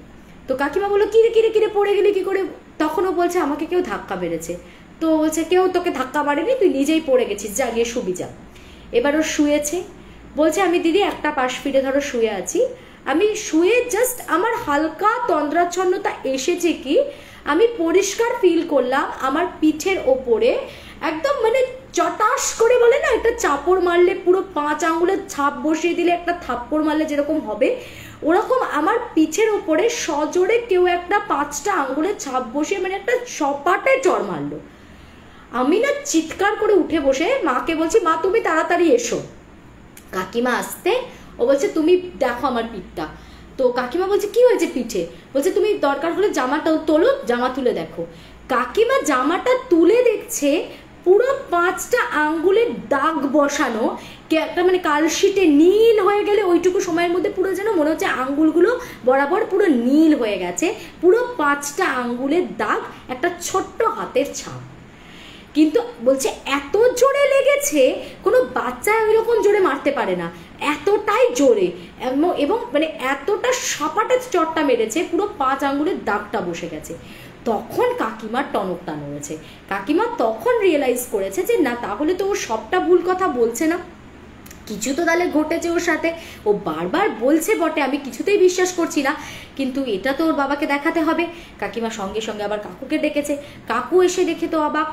Speaker 1: তো কাকিমা বললো কিরে কিরে কিরে পড়ে গেলি কি করে? তখনও বলছে আমাকে কেউ ধাক্কা মেরেছে। তো বলছে কেউ তোকে ধাক্কা মারেনি, তুই নিজেই পড়ে গেছিস, যা গিয়ে শুবি যা। এবার ও শুয়েছে, বলছে আমি দিদি একটা পাশ ফিরে ধরো শুয়ে আছি, আমি শুয়ে জাস্ট আমার হালকা তন্দ্রাচ্ছন্নতা এসেছে কি আমি পরিষ্কার ফিল করলাম আমার পিঠের ওপরে একদম মানে চটাস করে বলে না একটা চাপড় মারলে পুরো 5 আঙ্গুলের ছাপ বসিয়ে দিলে একটা থাপ্পড় মারলে যেরকম হবে, ওরকম আমার পিঠের ওপরে সজোরে কেউ একটা 5টা আঙ্গুলের ছাপ বসিয়ে মানে একটা সপাটে চড় মারলো। আমি না চিৎকার করে উঠে বসে মাকে বলছি, মা তুমি তাড়াতাড়ি এসো। কাকিমা আসতে ও বলছে তুমি দেখো আমার পিঠটা। তো কাকিমা বলছে কি হয়েছে পিঠে? বলছে তুমি দরকার হলে জামাটা তোলো, জামা তুলে দেখো। কাকিমা জামাটা তুলে দেখছে পুরো 5টা আঙ্গুলের দাগ বসানো, একটা মানে কালশিটে নীল হয়ে গেলে ওইটুকু সময়ের মধ্যে পুরো যেন মনে হচ্ছে আঙ্গুলগুলো বরাবর পুরো নীল হয়ে গেছে, পুরো 5টা আঙ্গুলের দাগ, একটা ছোট্ট হাতের ছাপ। কিন্তু বলছে এত জোরে লেগেছে, কোনো বাচ্চা ওইরকম জোরে মারতে পারে না, এতটাই জোরে, এবং মানে এতটা সাপাটে চটটা মেরেছে, পুরো 5 আঙ্গুলের দাগটা বসে গেছে। তখন কাকিমার টনকটা নড়েছে। কাকিমা তখন রিয়েলাইজ করেছে যে না, তাহলে তো ও সবটা ভুল কথা বলছে না, কিছু তো তাহলে ঘটেছে ওর সাথে। ও বারবার বলছে বটে, আমি কিছুতেই বিশ্বাস করছি না, কিন্তু এটা তো ওর বাবাকে দেখাতে হবে। কাকিমা সঙ্গে সঙ্গে আবার কাকুকে ডেকেছে। কাকু এসে দেখে তো অবাক,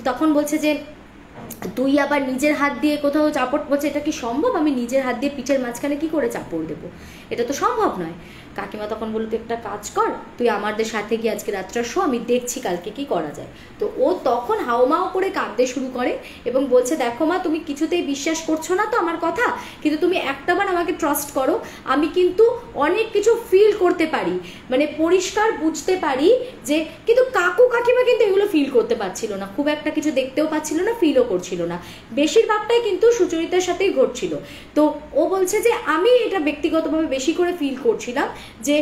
Speaker 1: তখন বলছে যে তুই আবার নিজের হাত দিয়ে কোথাও চাপড়, বলছে এটা কি সম্ভব? আমি নিজের হাত দিয়ে পিঠের মাঝখানে কি করে চাপড় দেবো? এটা তো সম্ভব নয়। কাকিমা তখন বললো তুই একটা কাজ কর, তুই আমাদের সাথে গিয়ে আজকে রাতটা শো, আমি দেখছি কালকে কি করা যায়। তো ও তখন হাওমাও করে কাঁদতে শুরু করে এবং বলছে দেখো মা, তুমি কিছুতেই বিশ্বাস করছো না তো আমার কথা, কিন্তু তুমি একটাবার আমাকে ট্রাস্ট করো, আমি কিন্তু অনেক কিছু ফিল করতে পারি, মানে পরিষ্কার বুঝতে পারি যে। কিন্তু কাকু কাকিমা কিন্তু এগুলো ফিল করতে পারছিল না, খুব একটা কিছু দেখতেও পাচ্ছিল না, ফিলও করছিল না, বেশিরভাগটাই কিন্তু সুচরিতার সাথেই ঘটছিল। তো ও বলছে যে আমি এটা ব্যক্তিগতভাবে বেশি করে ফিল করছিলাম, যে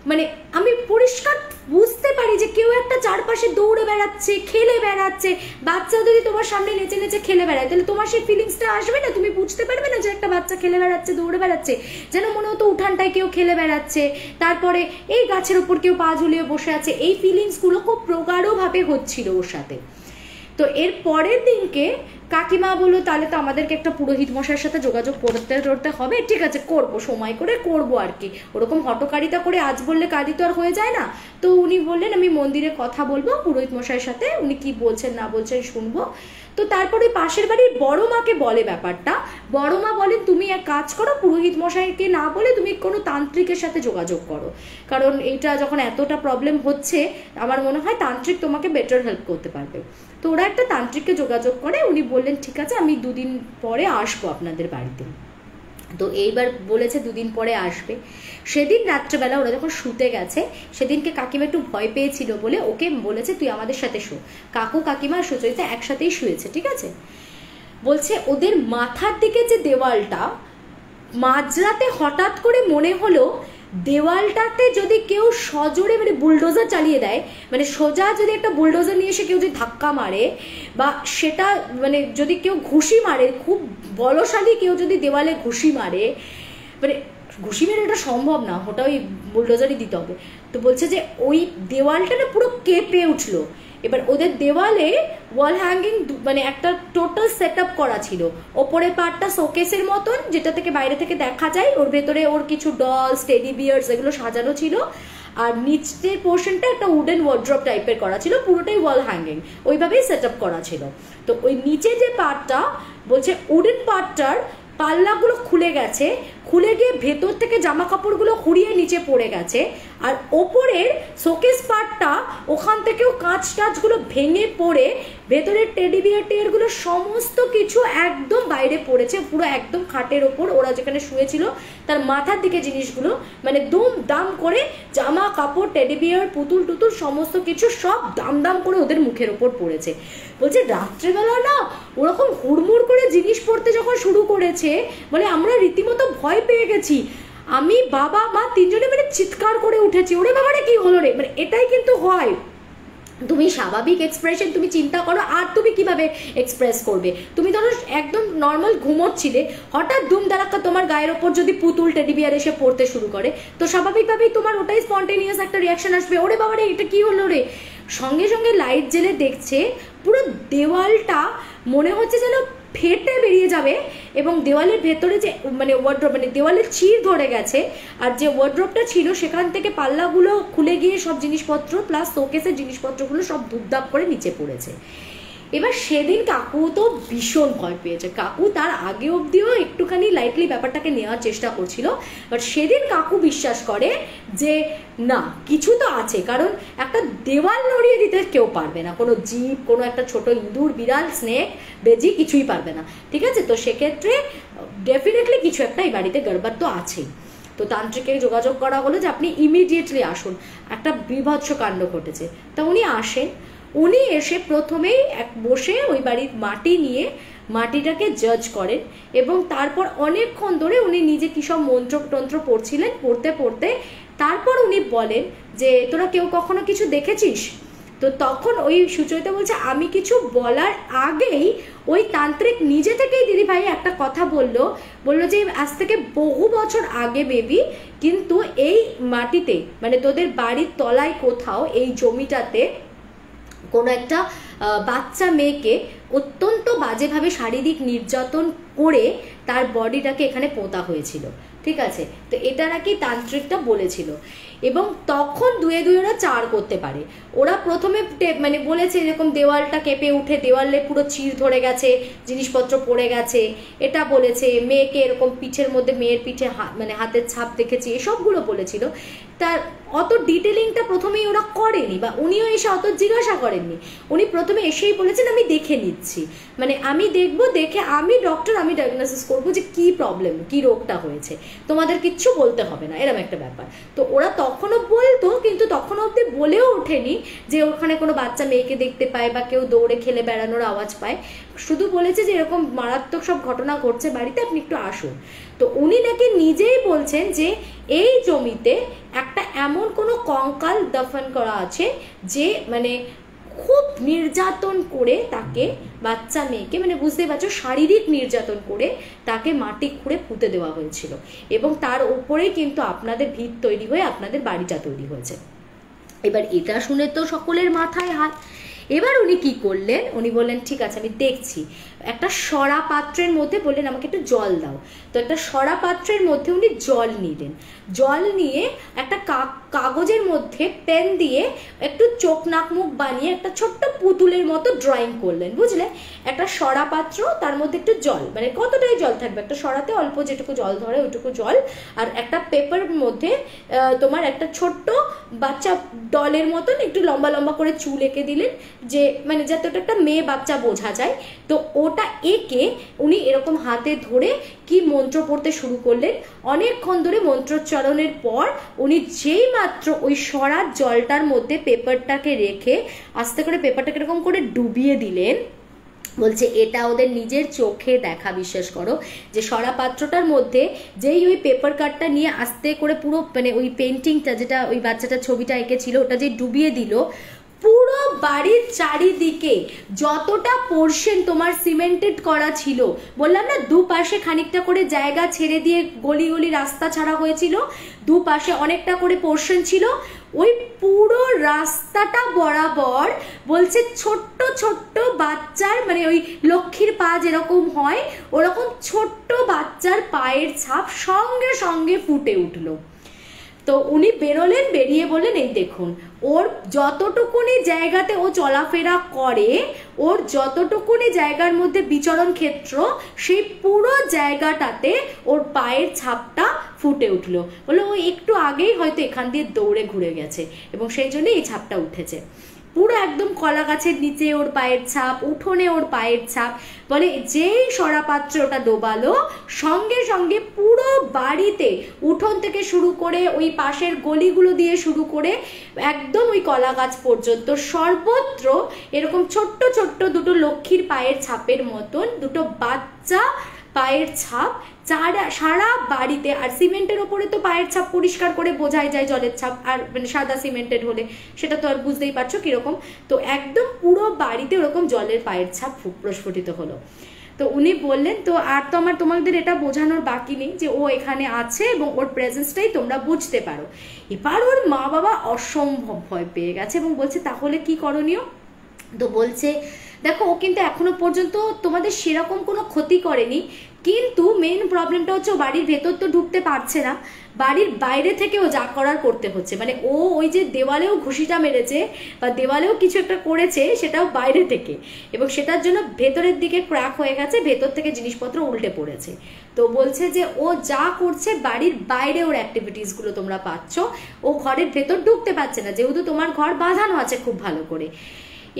Speaker 1: মানে আমি পরিষ্কার বুঝতে পারি যে কেউ একটা চারপাশে দৌড়ে বেড়াচ্ছে, খেলে বেড়াচ্ছে, বাচ্চা যদি তোমার সামনে নেচে নেচে খেলে বেড়ায়, তাহলে তোমার সেই ফিলিংসটা আসবে না? তুমি বুঝতে পারবে না যে একটা বাচ্চা খেলে বেড়াচ্ছে, দৌড়ে বেড়াচ্ছে, যেন মনে হতো উঠানটায় কেউ খেলে বেড়াচ্ছে, তারপরে এই গাছের ওপর কেউ পা ঝুলিয়ে বসে আছে, এই ফিলিংসগুলো খুব প্রগাঢ়ভাবে হচ্ছিল ওর সাথে। তো এর পরের দিনকে কাকিমা বললো তাহলে তো আমাদেরকে একটা পুরোহিত মশাইয়ের সাথে যোগাযোগ করতে হবে। ঠিক আছে, করবো, সময় করে করবো আর কি, ওরকম হটকারিতা করে আজ বললে কালই তো আর হয়ে যায় না। তো উনি বললেন আমি মন্দিরে কথা বলবো পুরোহিত মশাইয়ের সাথে, উনি কি বলছেন না বলছেন শুনবো। তো তারপরে পাশের বাড়ির বড় মাকে বলে ব্যাপারটা। বড় মা বলেন তুমি এক কাজ করো, পুরোহিত মশাইকে না বলে তুমি কোনো তান্ত্রিকের সাথে যোগাযোগ করো, কারণ এইটা যখন এতটা প্রবলেম হচ্ছে আমার মনে হয় তান্ত্রিক তোমাকে বেটার হেল্প করতে পারবে। তো ওরা একটা তান্ত্রিককে যোগাযোগ করে, উনি বললেন ঠিক আছে আমি 2 দিন পরে আসবো আপনাদের বাড়িতে। তো এইবার বলেছে 2 দিন পরে আসবে। সেদিন রাত্রেবেলা ওরা যখন শুতে গেছে, সেদিনকে কাকিমা একটু ভয় পেয়েছিল বলে ওকে বলেছে তুই আমাদের সাথে শো। কাকু কাকিমা আর সুচরিতা একসাথেই শুয়েছে, ঠিক আছে। বলছে ওদের মাথার দিকে যে দেওয়ালটা, মাঝরাতে হঠাৎ করে মনে হলো দেওয়ালটাতে যদি কেউ সজোরে মানে বুলডোজার চালিয়ে দেয়, মানে সোজা যদি একটা বুলডোজার নিয়ে এসে কেউ যদি ধাক্কা মারে, বা সেটা মানে যদি কেউ ঘুষি মারে, খুব বলশালী কেউ যদি দেওয়ালে ঘুষি মারে, মানে ঘুষি মেরে এটা সম্ভব না, ওটা ওই বুলডোজারই দিতে হবে। তো বলছে যে ওই দেওয়ালটা না পুরো কেঁপে উঠলো। এবার ওদের দেওয়ালে ওয়াল হ্যাঙ্গিং মানে একটা টোটাল সেট আপ করা ছিল। ওপরের পার্টটা শোকেসের মতন, যেটা থেকে বাইরে থেকে দেখা যায়, ওর ভেতরে ওর কিছু ডলস, টেডি বিয়ার্স এগুলো সাজানো ছিল, আর নিচের পোর্শনটা একটা উডেন ওয়ার্ড্রপ টাইপের করা ছিল, পুরোটাই ওয়াল হ্যাঙ্গিং, ওইভাবেই সেট আপ করা ছিল। তো ওই নিচে যে পার্টটা বলছে উডেন পার্টটার পাল্লাগুলো খুলে গেছে, খুলে গিয়ে ভেতর থেকে জামা কাপড়গুলো হুড়িয়ে নিচে পড়ে গেছে, আর ওপরের শোকেস পার্টটা ওখান থেকেও কাঁচ টাচগুলো ভেঙে পড়ে ভেতরের টেডি বিয়ার টেয়ারগুলো সমস্ত কিছু একদম বাইরে পড়েছে, পুরো একদম খাটের ওপর ওরা যেখানে শুয়েছিল তার মাথার দিকে জিনিসগুলো মানে দুম দাম করে জামা কাপড়, টেডি বিয়ার, পুতুল টুতুল সমস্ত কিছু সব দাম দাম করে ওদের মুখের ওপর পড়েছে। বলছে রাত্রেবেলা না ওরকম হুড়মুড় করে জিনিস পড়তে যখন শুরু করেছে, মানে আমরা রীতিমতো ভয় পেয়ে গেছি। আমি, বাবা, মা 3 জনে মানে চিৎকার করে উঠেছি, ওরে বাবারে কি হলো রে। মানে এটাই কিন্তু হয়, তুমি স্বাভাবিক এক্সপ্রেশন তুমি চিন্তা করো, আর তুমি কিভাবে এক্সপ্রেস করবে। তুমি ধরো একদম নর্মাল ঘুমোচ্ছিলে, হঠাৎ ধুম ধারাক্কা তোমার গায়ের ওপর যদি পুতুল টেডি বিয়ার এসে পড়তে শুরু করে, তো স্বাভাবিকভাবেই তোমার ওটাই স্পন্টেনিয়াস একটা রিয়াকশন আসবে, ওরে বাবারে এটা কি হলো রে। সঙ্গে সঙ্গে লাইট জেলে দেখছে পুরো দেওয়ালটা মনে হচ্ছে যেন ফেটে বেরিয়ে যাবে, এবং দেওয়ালের ভেতরে যে মানে ওয়ার্ড্রপ মানে দেওয়ালের চির ধরে গেছে, আর যে ওয়ার্ড্রপটা ছিল সেখান থেকে পাল্লাগুলো খুলে গিয়ে সব জিনিসপত্র প্লাস শোকেসের জিনিসপত্রগুলো সব ধুপধাপ করে নিচে পড়েছে। এবার সেদিন কাকু তো ভীষণ ভয় পেয়েছে। কাকু তার আগে অবধিও একটুখানি লাইটলি ব্যাপারটাকে নেওয়ার চেষ্টা করছিল, বাট সেদিন কাকু বিশ্বাস করে যে না কিছু তো আছে, কারণ একটা দেওয়াল নড়িয়ে দিতে কেউ পারবে না, কোনো জীব, কোনো একটা ছোট ইঁদুর, বিড়াল, স্নেক, বেজি কিছুই পারবে না, ঠিক আছে? তো সেক্ষেত্রে ডেফিনেটলি কিছু একটা এই বাড়িতে গড়বড় তো আছেই। তো তান্ত্রিকে যোগাযোগ করা হলো যে আপনি ইমিডিয়েটলি আসুন, একটা বিভৎস কাণ্ড ঘটেছে। তা উনি আসেন, উনি এসে প্রথমেই বসে ওই বাড়ির মাটি নিয়ে মাটিটাকে জাজ করেন, এবং তারপর অনেকক্ষণ ধরে উনি নিজে কী সব মন্ত্রতন্ত্র পড়ছিলেন, পড়তে পড়তে তারপর উনি বলেন যে তোরা কেউ কখনো কিছু দেখেছিস? তো তখন ওই সুচরিতা বলছে আমি কিছু বলার আগেই ওই তান্ত্রিক নিজে থেকেই দিদিভাই একটা কথা বললো যে আজ থেকে বহু বছর আগে বেবি, কিন্তু এই মাটিতে মানে তোদের বাড়ির তলায় কোথাও এই জমিটাতে কোনো একটা বাচ্চা মেয়েকে অত্যন্ত বাজেভাবে শারীরিক নির্যাতন করে তার বডিটাকে এখানে পোঁতা হয়েছিল, ঠিক আছে? তো এটা নাকি তান্ত্রিকটা বলেছিল, এবং তখন দুয়ে ওরা চার করতে পারে। ওরা প্রথমে মানে বলেছে এরকম দেওয়ালটা কেঁপে উঠে দেওয়ালে পুরো চির ধরে গেছে, জিনিসপত্র পড়ে গেছে, এটা বলেছে, মেয়েকে এরকম পিঠের মধ্যে মেয়ের পিঠে মানে হাতের ছাপ দেখেছি, এসবগুলো বলেছিল। তার অত ডিটেলিংটা প্রথমেই ওরা করেনি, বা উনিও এসে অত জিজ্ঞাসা করেননি। উনি প্রথমে এসেই বলেছেন আমি দেখে নিচ্ছি, মানে আমি দেখবো, দেখে আমি ডক্টর, আমি ডায়াগনোসিস করবো যে কি প্রবলেম, কি রোগটা হয়েছে, তোমাদের কিচ্ছু বলতে হবে না, এরকম একটা ব্যাপার। তো ওরা তখনও বলতো, কিন্তু তখনও অব্দি বলেও ওঠেনি যে ওখানে কোনো বাচ্চা মেয়েকে দেখতে পায় বা কেউ দৌড়ে খেলে বেড়ানোর আওয়াজ পায়, শুধু বলেছে যে এরকম মারাত্মক সব ঘটনা ঘটছে বাড়িতে, আপনি একটু আসুন। তো উনি নাকি নিজেই বলছেন যে এই জমিতে একটা এমন কোনো কঙ্কাল দফন করা আছে যে মানে খুব নির্যাতন করে তাকে, বাচ্চা মেয়েকে মানে বুঝতে পারছো শারীরিক নির্যাতন করে তাকে মাটি খুঁড়ে পুঁতে দেওয়া হয়েছিল, এবং তার উপরেই কিন্তু আপনাদের ভিত তৈরি হয়ে আপনাদের বাড়িটা তৈরি হয়েছে। এবার এটা শুনে তো সকলের মাথায় হাত। এবার উনি কি করলেন, উনি বললেন ঠিক আছে আমি দেখছি। একটা সরা পাত্রের মধ্যে বললেন আমাকে একটু জল দাও। তো একটা সরা পাত্রের মধ্যে উনি জল নিলেন, জল নিয়ে একটা কাগজের মধ্যে পেন দিয়ে একটু চোখ নাক মুখ বানিয়ে একটা ছোট্ট পুতুলের মতো ড্রয়িং করলেন, বুঝলে? একটা সরা পাত্র, তার মধ্যে একটু জল, মানে কতটাই জল থাকবে, একটা সরাতে অল্প যেটুকু জল ধরে ওইটুকু জল, আর একটা পেপার মধ্যে তোমার একটা ছোট্ট বাচ্চা ডলের মতন একটু লম্বা লম্বা করে চুল এঁকে দিলেন, যে মানে যাতে ওটা একটা মেয়ে বাচ্চা বোঝা যায়। তো ওটা এঁকে উনি এরকম হাতে ধরে কি মন্ত্র পড়তে শুরু করলেন। অনেকক্ষণ ধরে মন্ত্রোচ্চারণের পর উনি যেই মাত্র ওই সরার জলটার মধ্যে পেপারটাকে রেখে আস্তে করে পেপারটাকে এরকম করে ডুবিয়ে দিলেন। বলছে এটা ওদের নিজের চোখে দেখা, বিশ্বাস করো, যে সরা পাত্রটার মধ্যে যেই ওই পেপার কাটটা নিয়ে আস্তে করে পুরো মানে ওই পেন্টিংটা যেটা ওই বাচ্চাটার ছবিটা এঁকেছিল ওটা যে ডুবিয়ে দিল, পুরো বাড়ির চারিদিকে যতটা পোর্শন তোমার সিমেন্টেড করা ছিল, বললাম না দুপাশে খানিকটা করে জায়গা ছেড়ে দিয়ে গলি গলি রাস্তা ছাড়া হয়েছিল, দুপাশে অনেকটা করে পোর্শন ছিল, ওই পুরো রাস্তাটা বরাবর বলছে ছোট্ট ছোট্ট বাচ্চার মানে ওই লক্ষ্মীর পা যেরকম হয় ওরকম ছোট্ট বাচ্চার পায়ের ছাপ সঙ্গে সঙ্গে ফুটে উঠলো। তো উনি বেরোলেন, বেরিয়ে বললেন এই দেখুন ওর যতটুকুনি জায়গাতে ও চলাফেরা করে, ওর যতটুকুনি জায়গার মধ্যে বিচরণ ক্ষেত্র, সেই পুরো জায়গাটাতে ওর পায়ের ছাপটা ফুটে উঠলো। বলে ও একটু আগেই হয়তো এখান দিয়ে দৌড়ে ঘুরে গেছে এবং সেই জন্য এই ছাপটা উঠেছে। পুরো একদম কলা গাছের নিচে ওর পায়ের ছাপ, উঠোনে ওর পায়ের ছাপ। বলে যেই সরা পাত্রে ওটা ডোবালো সঙ্গে সঙ্গে পুরো বাড়িতে উঠোন থেকে শুরু করে ওই পাশের গলিগুলো দিয়ে শুরু করে একদম ওই কলা গাছ পর্যন্ত সর্বত্র এরকম ছোট্ট ছোট্ট দুটো লক্ষ্মীর পায়ের ছাপের মতন দুটো বাচ্চা পায়ের ছাপ সারা বাড়িতে। আর সিমেন্টের ওপরে তো পায়ের ছাপ পরিষ্কার করে বোঝাই যায় জলের ছাপ, আর মানে সাদা সিমেন্টেড হলে সেটা তো আর বুঝতেই পারছো কিরকম। তো একদম পুরো বাড়িতে ওরকম জলের পায়ের ছাপ প্রস্ফুটিত হলো। তো উনি বললেন তো আর তো আমার তোমাদের এটা বোঝানোর বাকি নেই যে ও এখানে আছে এবং ওর প্রেজেন্সটাই তোমরা বুঝতে পারো। এবার ওর মা বাবা অসম্ভব ভয় পেয়ে গেছে এবং বলছে তাহলে কি করণীয়? তো বলছে দেখো ও কিন্তু এখনো পর্যন্ত তোমাদের সেরকম কোনো ক্ষতি করেনি, কিন্তু মেইন প্রবলেমটা হচ্ছে ও বাড়ির ভেতর তো ঢুকতে পারছে না, বাড়ির বাইরে থেকেও যা করার করতে হচ্ছে। মানে ও ওই যে দেওয়ালেও ঘুষিটা মেরেছে বা দেওয়ালেও কিছু একটা করেছে, সেটাও বাইরে থেকে, এবং সেটার জন্য ভেতরের দিকে ক্র্যাক হয়ে গেছে, ভেতর থেকে জিনিসপত্র উল্টে পড়েছে। তো বলছে যে ও যা করছে বাড়ির বাইরে ওর অ্যাক্টিভিটিসগুলো তোমরা পাচ্ছ, ও ঘরের ভেতর ঢুকতে পারছে না, যেহেতু তোমার ঘর বাঁধানো আছে খুব ভালো করে।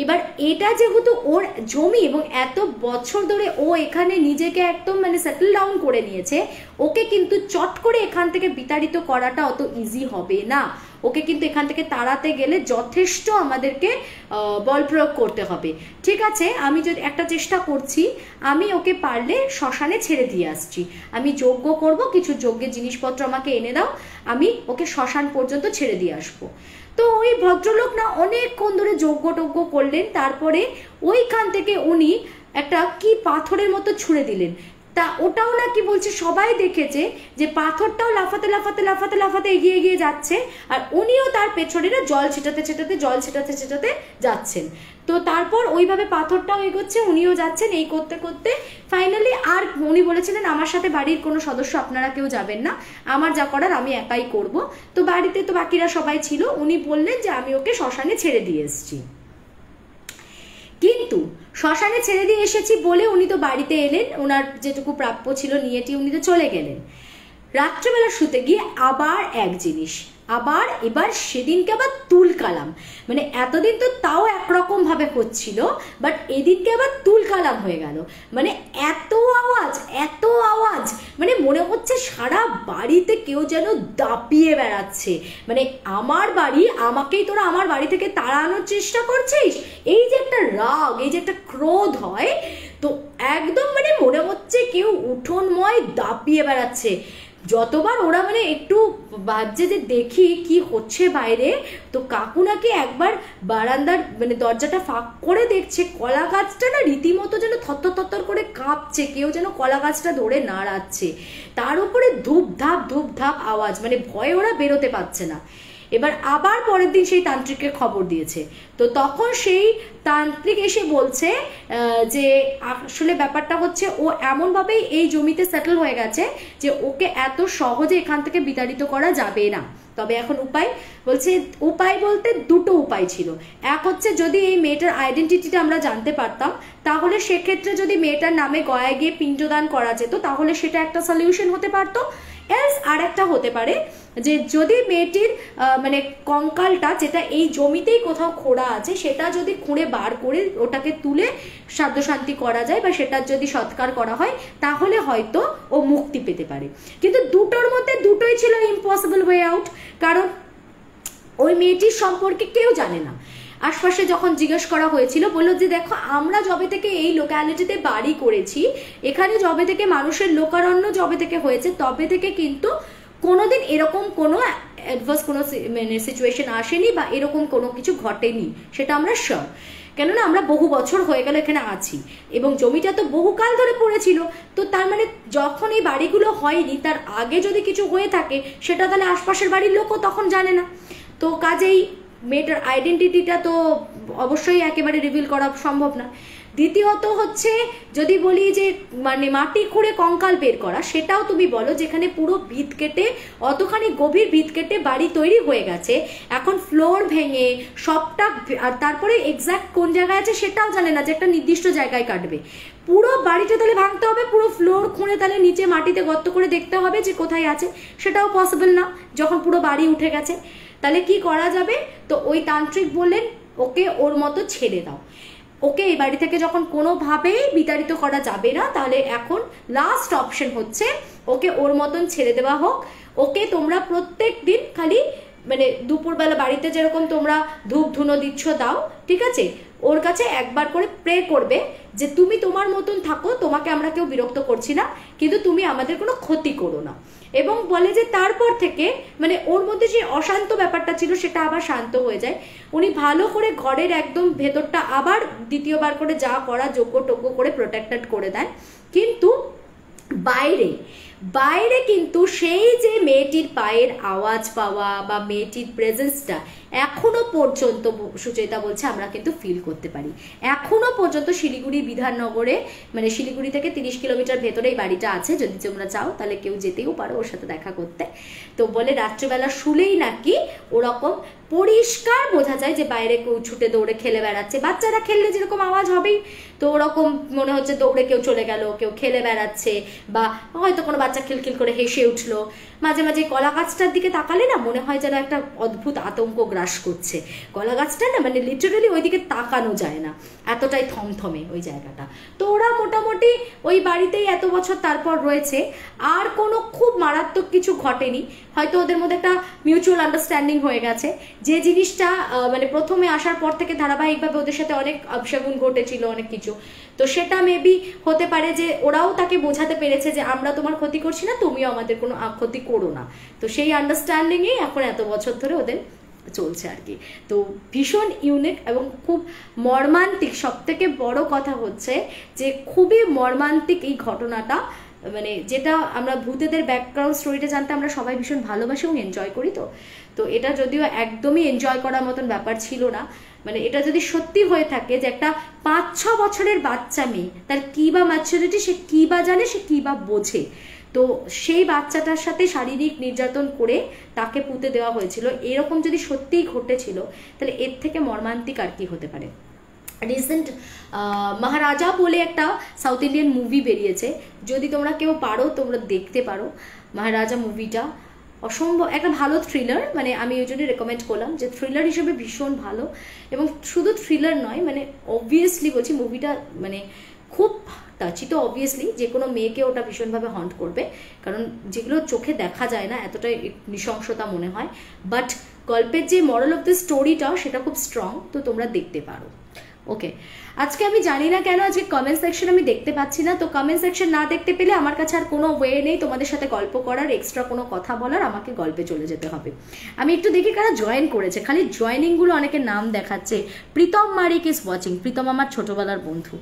Speaker 1: এবার এটা যেহেতু ওর জমি এবং এত বছর ধরে ও এখানে নিজেকে একদম মানে সেটেল ডাউন করে নিয়েছে, ওকে কিন্তু চট করে এখান থেকে বিতাড়িত করাটা অত ইজি হবে না। ওকে কিন্তু এখান থেকে তাড়াতে গেলে যথেষ্ট আমাদেরকে বল প্রয়োগ করতে হবে। ঠিক আছে, আমি যদি একটা চেষ্টা করছি, আমি ওকে পারলে শ্মশানে ছেড়ে দিয়ে আসছি, আমি যজ্ঞ করব, কিছু যজ্ঞের জিনিসপত্র আমাকে এনে দাও, আমি ওকে শ্মশান পর্যন্ত ছেড়ে দিয়ে আসবো। তো ওই ভদ্রলোক না অনেকক্ষণ ধরে যজ্ঞ টজ্ঞ করলেন, তারপরে ওইখান থেকে উনি একটা কি পাথরের মতো ছুঁড়ে দিলেন। তা ওটাও না কি বলছে, সবাই দেখেছে যে পাথরটাও লাফাতে লাফাতে লাফাতে লাফাতে এগিয়ে এগিয়ে যাচ্ছে, আর উনিও তার পেছনে না জল ছিটাতে ছিটাতে জল ছিটাতে ছিটাতে যাচ্ছেন। তো তারপর ওইভাবে পাথরটাও এগোচ্ছে, উনিও যাচ্ছেন, এই করতে করতে ফাইনালি আর উনি বলেছিলেন আমার সাথে বাড়ির কোনো সদস্য আপনারা কেউ যাবেন না, আমার যা করার আমি একাই করব। তো বাড়িতে তো বাকিরা সবাই ছিল, উনি বললেন যে আমি ওকে শ্মশানে ছেড়ে দিয়ে এসেছি। কিন্তু শ্মশানে ছেড়ে দিয়ে এসেছি বলে উনি তো বাড়িতে এলেন, ওনার যেটুকু প্রাপ্য ছিল নিয়েটি উনি তো চলে গেলেন। রাত্রেবেলা শুতে গিয়ে আবার এক জিনিস, আবার এবার সেদিনকে আবার তুলকালাম, মানে এতদিন তো তাও একরকম ভাবে হচ্ছিল, বাট এদিনকে আবার তুলকালাম হয়ে গেল। মানে এত আওয়াজ, এত আওয়াজ, মানে মনে হচ্ছে সারা বাড়িতে কেউ যেন দাপিয়ে বেড়াচ্ছে। মানে আমার বাড়ি, আমাকেই তোরা আমার বাড়ি থেকে তাড়ানোর চেষ্টা করছিস, এই যে একটা রাগ, এই যে একটা ক্রোধ হয়, তো একদম মানে মনে হচ্ছে কেউ উঠোনময় দাপিয়ে বেড়াচ্ছে। যতবার ওরা মানে একটু ভাবছে যে দেখি কি হচ্ছে বাইরে, তো কাকু নাকি একবার বারান্দার মানে দরজাটা ফাঁক করে দেখছে, কলা গাছটা না রীতিমতো যেন থরথর থরথর করে কাঁপছে, কেউ যেন কলা গাছটা ধরে নাড়াচ্ছে, তার উপরে ধূপধাপ ধূপধাপ আওয়াজ, মানে ভয়ে ওরা বেরোতে পারছে না। এবার আবার পরের দিন সেই তান্ত্রিককে খবর দিয়েছে, তো তখন সেই তান্ত্রিক এসে বলছে যে আসলে ব্যাপারটা হচ্ছে ও এমনভাবেই এই জমিতে সেটেল হয়ে গেছে যে ওকে এত সহজে এখান থেকে বিতাড়িত করা যাবে না। তবে এখন উপায়, বলছে উপায় বলতে দুটো উপায় ছিল। এক হচ্ছে যদি এই মেয়েটার আইডেন্টিটিটা আমরা জানতে পারতাম, তাহলে সেক্ষেত্রে যদি মেয়েটার নামে গয়ায় গিয়ে পিণ্ডদান করা যেত, তাহলে সেটা একটা সলিউশন হতে পারতো। এলস আর একটা হতে পারে যে যদি মেয়েটির মানে কঙ্কালটা, যেটা এই জমিতেই কোথাও খোঁড়া আছে, সেটা যদি খুঁড়ে বার করে ওটাকে তুলে শ্রাদ্ধ শান্তি করা যায় বা সেটার যদি সৎকার করা হয়, তাহলে হয়তো ও মুক্তি পেতে পারে। কিন্তু দুটোর মধ্যে দুটোই ছিল ইম্পসিবল ওয়ে আউট, কারণ ওই মেয়েটির সম্পর্কে কেউ জানে না। আশপাশে যখন জিজ্ঞেস করা হয়েছিল, বললো যে দেখো আমরা যবে থেকে এই লোক্যালিটিতে বাড়ি করেছি, এখানে যবে থেকে মানুষের লোকারণ্য যবে থেকে হয়েছে, তবে থেকে কিন্তু কোনোদিন এরকম কোনো অ্যাডভার্স কোনো মানে সিচুয়েশন আসেনি বা এরকম কোনো কিছু ঘটেনি, সেটা আমরা শিওর। কেননা আমরা বহু বছর হয়ে গেল এখানে আছি এবং জমিটা তো বহুকাল ধরে পড়েছিল, তো তার মানে যখন এই বাড়িগুলো হয়নি তার আগে যদি কিছু হয়ে থাকে, সেটা তাহলে আশপাশের বাড়ির লোকও তখন জানে না। তো কাজেই মেয়েটার আইডেন্টিটিটা তো অবশ্যই একেবারে রিভিল করা সম্ভব না। দ্বিতীয়ত হচ্ছে যদি বলি যে মানে মাটি খুঁড়ে কঙ্কাল বের করা, সেটাও তুমি বলো, যেখানে পুরো ভিত কেটে অতখানি গভীর ভিত কেটে বাড়ি তৈরি হয়ে গেছে, এখন ফ্লোর ভেঙে সবটা, আর তারপরে এক্সাক্ট কোন জায়গায় আছে সেটাও জানে না, যে একটা নির্দিষ্ট জায়গায় কাটবে, পুরো বাড়িটা তাহলে ভাঙতে হবে, পুরো ফ্লোর খুঁড়ে তাহলে নিচে মাটিতে গর্ত করে দেখতে হবে যে কোথায় আছে, সেটাও পসিবল না যখন পুরো বাড়ি উঠে গেছে। তাহলে কি করা যাবে? তো ওই তান্ত্রিক বললেন ওকে ওর মতো ছেড়ে দাও, ওকে এই বাড়ি থেকে যখন কোনোভাবেই বিতাড়িত করা যাবে না, তাহলে এখন লাস্ট অপশন হচ্ছে ওকে ওর মতন ছেড়ে দেওয়া হোক। ওকে তোমরা প্রত্যেক দিন খালি মানে দুপুরবেলা বাড়িতে যেরকম তোমরা ধূপ ধুনো দিচ্ছ দাও, ঠিক আছে, ওর কাছে একবার করে প্রে করবে যে তুমি তোমার মতন থাকো, তোমাকে আমরা কেউ বিরক্ত করছি না, কিন্তু তুমি আমাদের কোনো ক্ষতি করো না। এবং বলে যে তারপর থেকে মানে ওর মধ্যে যে অশান্ত ব্যাপারটা ছিল সেটা আবার শান্ত হয়ে যায়। উনি ভালো করে ঘরের একদম ভেতরটা আবার দ্বিতীয়বার করে যা করা যোগ্য টোগ্য করে প্রোটেক্টেড করে দেন, কিন্তু বাইরে বাইরে কিন্তু সেই যে মেয়েটির পায়ের আওয়াজ পাওয়া বা মেয়েটির প্রেজেন্সটা এখনো পর্যন্ত সুচেতা বলছে আমরা কিন্তু ফিল করতে পারি। এখনো পর্যন্ত শিলিগুড়ি বিধাননগরে, মানে শিলিগুড়ি থেকে 30 কিলোমিটার ভেতরেই বাড়িটা আছে, যদি তোমরা চাও তাহলে কেউ যেতেও পারো ওর সাথে দেখা করতে। তো বলে রাত্রেবেলা শুলেই নাকি ওরকম পরিষ্কার বোঝা যায় যে বাইরে কেউ ছুটে দৌড়ে খেলে বেড়াচ্ছে। বাচ্চারা খেললে যেরকম আওয়াজ হবেই, তো ওরকম মনে হচ্ছে দৌড়ে কেউ চলে গেল, কেউ খেলে বেড়াচ্ছে, বা হয়তো কোনো বাচ্চা খিলখিল করে হেসে উঠলো। মাঝে মাঝে কলা গাছটার দিকে তাকালে না মনে হয় যেন একটা অদ্ভুত আতঙ্ক গ্রাস করছে। কলা গাছটা না মানে লিটারালি ওইদিকে তাকানো যায় না, এতটাই থমথমে ওই জায়গাটা। তো ওরা মোটামুটি ওই বাড়িতেই এত বছর তারপর রয়েছে, আর কোনো খুব মারাত্মক কিছু ঘটেনি। হয়তো ওদের মধ্যে একটা মিউচুয়াল আন্ডারস্ট্যান্ডিং হয়ে গেছে, যে জিনিসটা মানে প্রথমে আসার পর থেকে ধারাবাহিকভাবে ওদের সাথে অনেক অবশগুন ঘটেছিল, অনেক কিছু। তো সেটা মেবি হতে পারে যে ওরাও তাকে বোঝাতে পেরেছে যে আমরা তোমার ক্ষতি করছি না, তুমিও আমাদের কোনো ক্ষতি করো না। তো সেই আন্ডারস্ট্যান্ডিংয়েই এখন এত বছর ধরে ওদের চলছে আর কি। তো ভীষণ ইউনিক এবং খুব মর্মান্তিক। সব থেকে বড় কথা হচ্ছে যে খুবই মর্মান্তিক এই ঘটনাটা, মানে যেটা আমরা ভূতেদের ব্যাকগ্রাউন্ড স্টোরিটা জানতে আমরা সবাই ভীষণ ভালোবাসি এবং এনজয় করি। তো এটা যদিও একদমই এনজয় করার মতন ব্যাপার ছিল না। মানে এটা যদি সত্যি হয়ে থাকে যে একটা 5-6 বছরের বাচ্চা মেয়ে, তার কী বা ম্যাচুরিটি, সে কী বা জানে, সে কী বা বোঝে, তো সেই বাচ্চাটার সাথে শারীরিক নির্যাতন করে তাকে পুঁতে দেওয়া হয়েছিল, এরকম যদি সত্যিই ঘটেছিল তাহলে এর থেকে মর্মান্তিক আর কি হতে পারে। রিসেন্ট মহারাজা বলে একটা সাউথ ইন্ডিয়ান মুভি বেরিয়েছে, যদি তোমরা কেউ পারো তোমরা দেখতে পারো। মহারাজা মুভিটা অসম্ভব একটা ভালো থ্রিলার, মানে আমি ওই জন্যই রেকমেন্ড করলাম যে থ্রিলার হিসেবে ভীষণ ভালো। এবং শুধু থ্রিলার নয়, মানে অবভিয়াসলি বলছি মুভিটা মানে খুব টাচি, তো অবভিয়াসলি যে কোনো মেয়েকে ওটা ভীষণভাবে হন্ট করবে, কারণ যেগুলো চোখে দেখা যায় না এতটাই নৃশংসতা মনে হয়, বাট গল্পের যে মরাল অফ দ্য স্টোরিটা সেটা খুব স্ট্রং, তো তোমরা দেখতে পারো। ওকে, আজকে আমি জানি না কেন আজকে কমেন্ট সেকশন আমি দেখতে পাচ্ছি না। তো কমেন্ট সেকশন না দেখতে পেলে আমার কাছে আর কোনো ওয়ে নেই তোমাদের সাথে গল্প করার, এক্সট্রা কোনো কথা বলার, আমাকে গল্পে চলে যেতে হবে। আমি একটু দেখি কারা জয়েন করেছে, খালি জয়েনিংগুলো অনেকের নাম দেখাচ্ছে। Pritam Marik is watching. প্রীতম আমার ছোটবেলার বন্ধু।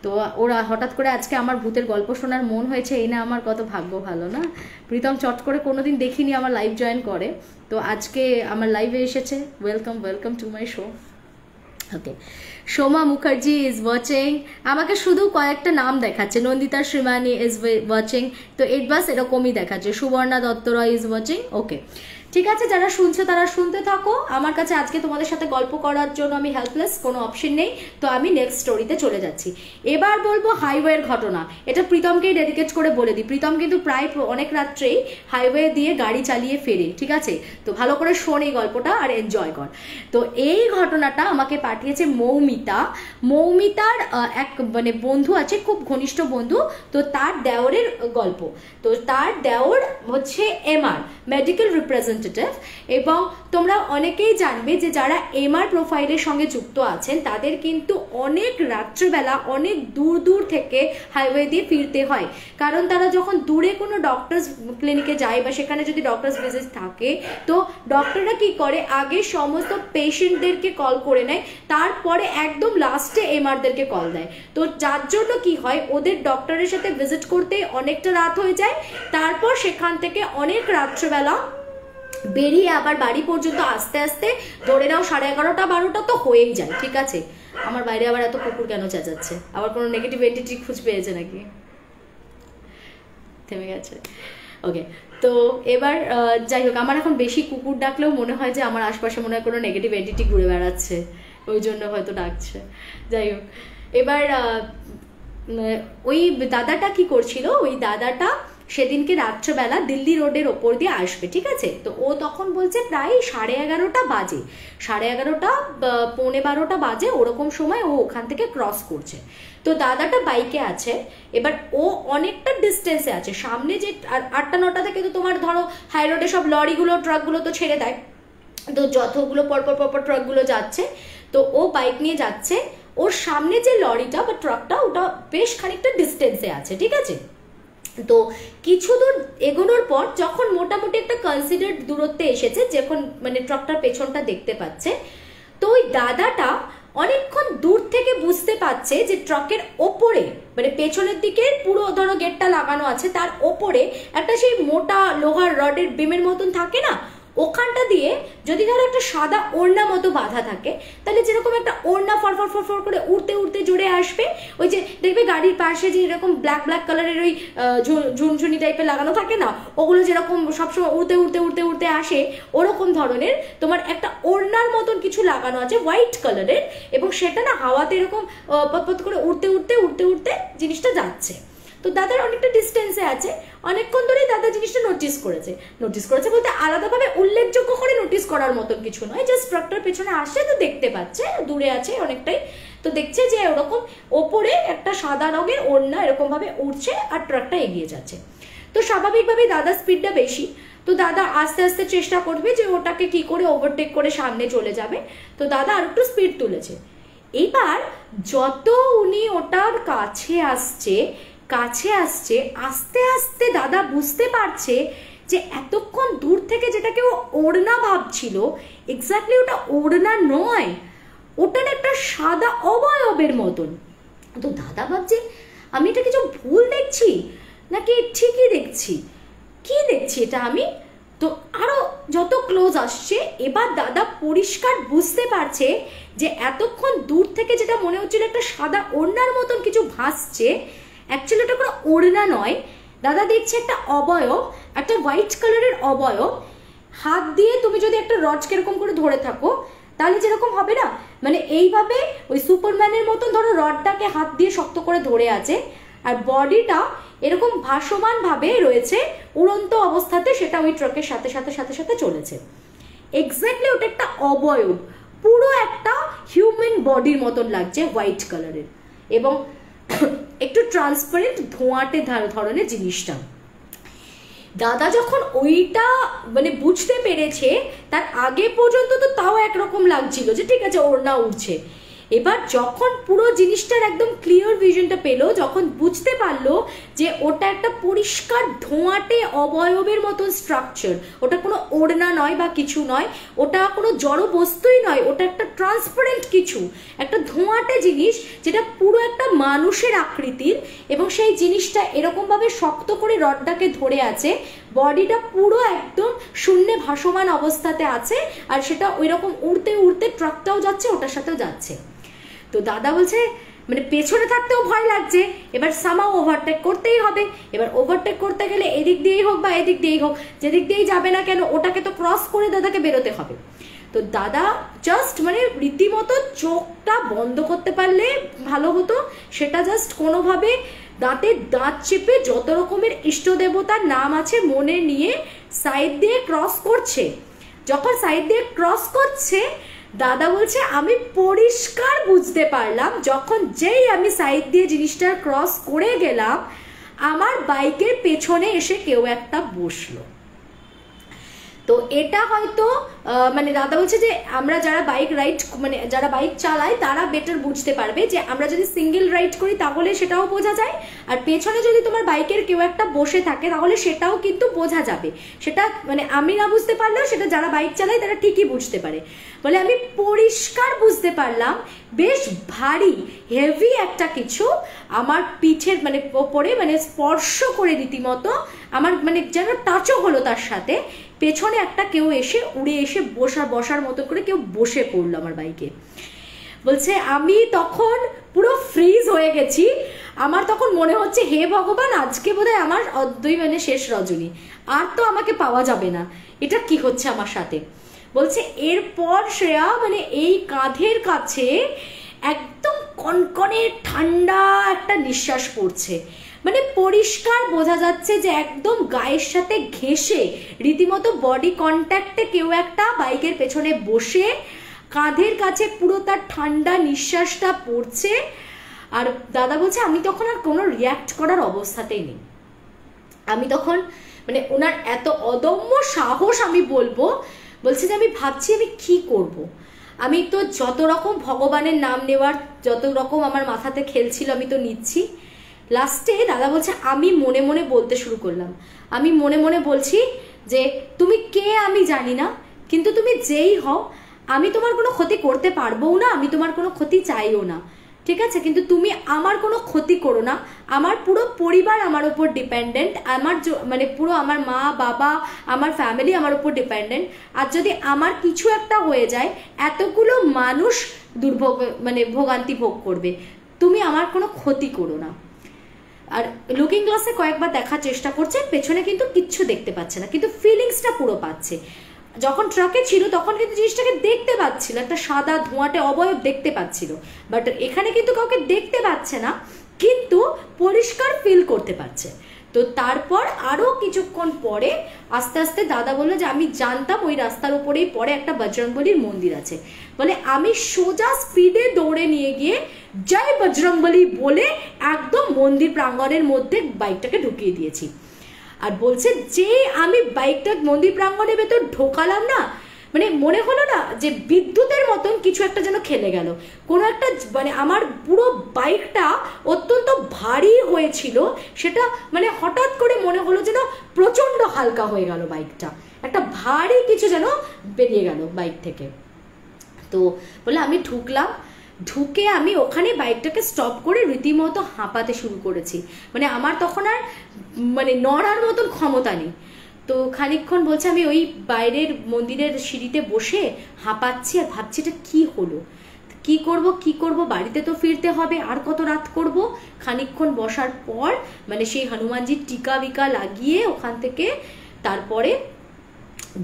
Speaker 1: তো ওরা হঠাৎ করে আজকে আমার ভূতের গল্প শোনার মন হয়েছে, এই না আমার কত ভাগ্য ভালো না। প্রীতম চট করে কোনোদিন দেখিনি আমার লাইভ জয়েন করে, তো আজকে আমার লাইভে এসেছে। Welcome welcome to my show. Okay, Soma Mukherjee is watching. আমাকে শুধু কয়েকটা নাম দেখাচ্ছে, নন্দিতা শ্রীমানি ইজ ওয়াচিং, তো বাস এরকমই দেখাচ্ছে। সুবর্ণা দত্ত রয় ইজ ওয়াচিং। ওকে, ঠিক আছে, যারা শুনছো তারা শুনতে থাকো। আমার কাছে আজকে তোমাদের সাথে গল্প করার জন্য আমি হেল্পলেস, কোনো অপশন নেই। তো আমি নেক্সট স্টোরিতে চলে যাচ্ছি। এবার বলবো হাইওয়ের ঘটনা। এটা প্রীতমকেই ডেডিকেট করে বলে দিই, প্রীতম কিন্তু প্রায় অনেক রাত্রেই হাইওয়ে দিয়ে গাড়ি চালিয়ে ফেরে, ঠিক আছে? তো ভালো করে শোন এই গল্পটা আর এনজয় কর। তো এই ঘটনাটা আমাকে পাঠিয়েছে মৌমিতা। মৌমিতার এক মানে বন্ধু আছে, খুব ঘনিষ্ঠ বন্ধু, তো তার দেওরের গল্প। তো তার দেওর হচ্ছে এমআর মেডিকেল রিপ্রেজেন্টেটিভ, এবং তোমরা অনেকেই জানবে যে যারা এমআর প্রোফাইলের সঙ্গে যুক্ত আছেন তাদের কিন্তু অনেক রাত্রেবেলা অনেক দূর দূর থেকে হাইওয়ে দিয়ে ফিরতে হয়, কারণ তারা যখন দূরে কোনো ডক্টরস ক্লিনিকে যায় বা সেখানে যদি ডক্টরস ভিজিট থাকে, তো ডক্টররা কি করে আগে সমস্ত পেশেন্টদেরকে কল করে নেয়, তারপরে একদম লাস্টে এমআরদেরকে কল দেয়। তো যার জন্য কি হয়, ওদের ডক্টরের সাথে ভিজিট করতে অনেকটা রাত হয়ে যায়, তারপর সেখান থেকে অনেক রাত্রেবেলা বেরিয়ে আবার বাড়ি পর্যন্ত আস্তে আস্তে ধরে নাও 11:30-12টা তো হয়েই যায়, ঠিক আছে? আমার বাইরে আবার এত কুকুর কেন চেঁচাচ্ছে? আবার কোনো নেগেটিভ এন্টিটি খুঁজ পেয়েছে নাকি? থেমে গেছে। ওকে, তো এবার যাই হোক, আমার এখন বেশি কুকুর ডাকলেও মনে হয় যে আমার আশপাশে মনে হয় কোনো নেগেটিভ এন্টিটি ঘুরে বেড়াচ্ছে, ওই জন্য হয়তো ডাকছে। যাই হোক, এবার ওই দাদাটা কি করছিল, ওই দাদাটা সেদিনকে রাত্রেবেলা দিল্লি রোডের ওপর দিয়ে আসবে, ঠিক আছে? তো ও তখন বলছে প্রায় 11:30 বাজে, 11:30 11:45 বাজে, ওরকম সময় ও ওখান থেকে ক্রস করছে। তো দাদাটা বাইকে আছে, এবার ও অনেকটা ডিস্টেন্সে আছে, সামনে যে 8টা-9টা থেকে তো তোমার ধরো হাই রোডে সব লরিগুলো ট্রাকগুলো তো ছেড়ে দেয়, তো যতগুলো পরপর ট্রাকগুলো যাচ্ছে, তো ও বাইক নিয়ে যাচ্ছে, ওর সামনে যে লরিটা বা ট্রাকটা ওটা বেশ খানিকটা ডিস্টেন্সে আছে, ঠিক আছে? তো কিছু দূর এগোনোর পর যখন মোটামুটি একটা কনসিডার্ড দূরত্বে এসেছে, যখন মানে ট্রাকটার পেছনটা দেখতে পাচ্ছে, তো ওই দাদাটা অনেকক্ষণ দূর থেকে বুঝতে পারছে যে ট্রাকের ওপরে মানে পেছনের দিকে পুরো ধরো গেটটা লাগানো আছে, তার ওপরে একটা সেই মোটা লোহার রডের বিমের মতন থাকে না, ওখানটা দিয়ে যদি ধরো একটা সাদা ওড়না মতো বাঁধা থাকে, তাহলে যেরকম একটা ওড়না ফরফর ফরফর করে উড়তে উড়তে জুড়ে আসবে, ওই যে দেখবে গাড়ির পাশে যে এরকম ব্ল্যাক ব্ল্যাক কালারের ওই ঝুনঝুনি টাইপের লাগানো থাকে না, ওগুলো যেরকম সবসময় উড়তে উড়তে উড়তে উড়তে আসে, ওরকম ধরনের তোমার একটা ওড়নার মতন কিছু লাগানো আছে হোয়াইট কালারের, এবং সেটা না হাওয়াতে এরকম পতপত করে উড়তে উড়তে উড়তে উড়তে জিনিসটা যাচ্ছে। তো দাদার অনেকটা ডিস্টেন্সে আছে, অনেকক্ষণ ধরেই দাদা জিনিসটা নোটিস করেছে বলতে আলাদাভাবে উল্লেখযোগ্য করে নোটিস করার মতন কিছু নয়, জাস্ট ট্রাকটার পেছনে আসে তো দেখতে পাচ্ছে, দূরে আছে অনেকটাই, তো দেখছে যে ওরকম ওপরে একটা সাদা রঙের ওড়না এরকম ভাবে উঠছে আর ট্রাকটা এগিয়ে যাচ্ছে। তো স্বাভাবিকভাবে দাদার স্পিডটা বেশি, তো দাদা আস্তে আস্তে চেষ্টা করবে যে ওটাকে কি করে ওভারটেক করে সামনে চলে যাবে, তো দাদা আর একটু স্পিড তুলেছে। এইবার যত উনি ওটার কাছে আসছে আস্তে আস্তে দাদা বুঝতে পারছে যে এতক্ষণ দূর থেকে যেটাকে ও ওড়না ভাবছিল, এক্স্যাক্টলি ওটা ওড়না নয়, ওটা একটা সাদা অবয়বের মতন। তো দাদা ভাবছে আমি এটা কিছু ভুল দেখছি নাকি ঠিকই দেখছি, কি দেখছি এটা আমি। তো আরো যত ক্লোজ আসছে, এবার দাদা পরিষ্কার বুঝতে পারছে যে এতক্ষণ দূর থেকে যেটা মনে হচ্ছিল একটা সাদা ওড়নার মতন কিছু ভাসছে, অ্যাকচুয়ালি ওটা কোনো ওড়না নয়। দাদা দেখছে একটা অবয়ব, একটা হোয়াইট কালারের অবয়ব, হাত দিয়ে তুমি যদি একটা রডকে এরকম করে ধরে থাকো তাহলে যেরকম হবে না, মানে এইভাবে ওই সুপারম্যানের মতন ধরো রডটাকে হাত দিয়ে শক্ত করে ধরে আছে, আর বডিটা এরকম ভাসমান ভাবে রয়েছে উড়ন্ত অবস্থাতে, সেটা ওই ট্রাকের সাথে সাথে সাথে সাথে চলেছে। এক্স্যাক্টলি ওটা একটা অবয়ব, পুরো একটা হিউম্যান বডির মতন লাগছে, হোয়াইট কালারের এবং একটু ট্রান্সপারেন্ট ধোঁয়াটে ধরনের জিনিসটা। দাদা যখন ওইটা মানে বুঝতে পেরেছে, তার আগে পর্যন্ত তো তাও একরকম লাগছিল যে ঠিক আছে ওড়না উঠছে, এবার যখন পুরো জিনিসটার একদম ক্লিয়ার ভিশনটা পেলো, যখন বুঝতে পারলো যে ওটা একটা পরিষ্কার ধোঁয়াটে অবয়বের মতন স্ট্রাকচার, ওটা কোনো ওড়না নয় বা কিছু নয়, ওটা কোনো জড় বস্তুই নয়, ওটা একটা ট্রান্সপারেন্ট কিছু, একটা ধোঁয়াটে জিনিস যেটা পুরো একটা মানুষের আকৃতির, এবং সেই জিনিসটা এরকমভাবে শক্ত করে রডটাকে ধরে আছে, বডিটা পুরো একদম শূন্যে ভাসমান অবস্থাতে আছে, আর সেটা ওই রকম উড়তে উড়তে ট্রাকটাও যাচ্ছে, ওটার সাথেও যাচ্ছে। তো দাদা বলছে মানে পেছনে থাকতেও ভয় লাগছে, এবার সামাও ওভারটেক করতেই হবে, এবার ওভারটেক করতে গেলে এদিক দিয়েই হোক বা এদিক দিয়েই হোক, যেদিক দিয়েই যাবে না কেন ওটাকে তো ক্রস করে দাদাকে বেরোতে হবে। তো দাদা জাস্ট মানে রীতিমতো চোখটা বন্ধ করতে পারলে ভালো হতো, সেটা জাস্ট কোনোভাবে দাঁতে দাঁত চেপে যত রকমের ইষ্ট দেবতার নাম আছে মনে নিয়ে সাইড দিয়ে ক্রস করছে। যখন সাইড দিয়ে ক্রস করছে, দাদা বলছে আমি পরিষ্কার বুঝতে পারলাম যখন যেই আমি সাইড দিয়ে জিনিসটা ক্রস করে গেলাম, আমার বাইকের পেছনে এসে কেউ একটা বসলো। তো এটা হয়তো মানে দাদা বলছে যে আমরা যারা বাইক রাইড মানে যারা বাইক চালায় তারা বেটার বুঝতে পারবে যে আমরা যদি সিঙ্গেল রাইড করি তাহলে সেটাও বোঝা যায়, আর পেছনে যদি তোমার বাইকের কেউ একটা বসে থাকে তাহলে সেটাও কিন্তু বোঝা যাবে। সেটা মানে আমি না বুঝতে পারলেও সেটা যারা বাইক চালায় তারা ঠিকই বুঝতে পারে। বলে আমি পরিষ্কার বুঝতে পারলাম বেশ ভারী হেভি একটা কিছু আমার পিঠের মানে ওপরে মানে স্পর্শ করে রীতিমতো আমার মানে যেন টাচও হলো, তার সাথে পেছনে একটা কেউ এসে উড়ে এসে বসার মতো করে কেউ বসে পড়লো আমার বাইকে। বলছে আমি তখন পুরো ফ্রিজ হয়ে গেছি, আমার তখন মনে হচ্ছে হে ভগবান আজকে বোধহয় আমার অদ্বৈ মানে শেষ রজনী, আর তো আমাকে পাওয়া যাবে না, এটা কি হচ্ছে আমার সাথে। বলছে এরপর শ্রেয়া মানে এই কাঁধের কাছে একদম কনকনে ঠান্ডা একটা নিঃশ্বাস পড়ছে, মানে পরিষ্কার বোঝা যাচ্ছে যে একদম গায়ের সাথে ঘেঁষে রীতিমতো বডি কন্ট্যাক্টে কেউ একটা বাইকের পেছনে বসে কাঁধের কাছে পুরো তার ঠান্ডা নিঃশ্বাসটা পড়ছে। আর দাদা বলছে আমি তখন আর কোনো রিয়াক্ট করার অবস্থাতেই নেই, আমি তখন মানে ওনার এত অদম্য সাহস আমি বলবো, বলছে যে আমি ভাবছি আমি কি করব। আমি তো যত রকম ভগবানের নাম নেওয়ার যত রকম আমার মাথাতে খেলছিল আমি তো নিচ্ছি। লাস্টে দাদা বলছে আমি মনে মনে বলতে শুরু করলাম, আমি মনে মনে বলছি যে তুমি কে আমি জানি না, কিন্তু তুমি যেই হও আমি তোমার কোনো ক্ষতি করতে পারবো না, আমি তোমার কোনো ক্ষতি চাইও না, ঠিক আছে, কিন্তু তুমি আমার কোনো ক্ষতি করো না। আমার পুরো পরিবার আমার উপর ডিপেন্ডেন্ট, আমার মানে পুরো আমার মা বাবা আমার ফ্যামিলি আমার উপর ডিপেন্ডেন্ট। আর যদি আমার কিছু একটা হয়ে যায় এতগুলো মানুষ দুর্ভোগ মানে ভোগান্তি ভোগ করবে, তুমি আমার কোনো ক্ষতি করো না। আর লুকিং গ্লাসে কয়েকবার দেখার চেষ্টা করছে, পেছনে কিন্তু কিচ্ছু দেখতে পাচ্ছে না, কিন্তু ফিলিংসটা পুরো পাচ্ছে। যখন ট্রাকে ছিল তখন কিন্তু জিনিসটাকে দেখতে পাচ্ছিল, একটা সাদা ধোঁয়াটে অবয়ব দেখতে পাচ্ছিল, বাট এখানে কিন্তু কাউকে দেখতে পাচ্ছে না, কিন্তু পরিষ্কার ফিল করতে পারছে। তো তারপর আরো কিছুক্ষণ পরে আস্তে আস্তে দাদা বললো যে আমি জানতাম ওই রাস্তার উপরেই পরে একটা বজরংবলীর মন্দির আছে, বলে আমি সোজা স্পিডে দৌড়ে নিয়ে গিয়ে জয় বজরংবলী বলে একদম মন্দির প্রাঙ্গণের মধ্যে বাইকটাকে ঢুকিয়ে দিয়েছি। আর বলছে যে আমি বাইকটা মন্দির প্রাঙ্গণের ভেতর ঢোকালাম না, মানে মনে হলো না যে বিদ্যুতের মতন কিছু একটা যেন খেলে গেল, কোনো একটা মানে আমার পুরো বাইকটা অত্যন্ত ভারী হয়েছিল, সেটা মানে হঠাৎ করে মনে হলো যেন প্রচন্ড হালকা হয়ে গেল বাইকটা, একটা ভারী কিছু যেন বেরিয়ে গেল বাইক থেকে। তো বলে আমি ঢুকলাম, ঢুকে আমি ওখানে বাইকটাকে স্টপ করে রীতিমতো হাঁপাতে শুরু করেছি, মানে আমার তখন আর মানে নড়ার মতন ক্ষমতা নেই। তো খানিকক্ষণ বলছে আমি ওই বাইরের মন্দিরের সিঁড়িতে বসে হাঁপাচ্ছি আর ভাবছি এটা কি হলো, কি করব, বাড়িতে তো ফিরতে হবে, আর কত রাত করব। খানিকক্ষণ বসার পর মানে সেই হনুমানজির টিকা বিকা লাগিয়ে ওখান থেকে তারপরে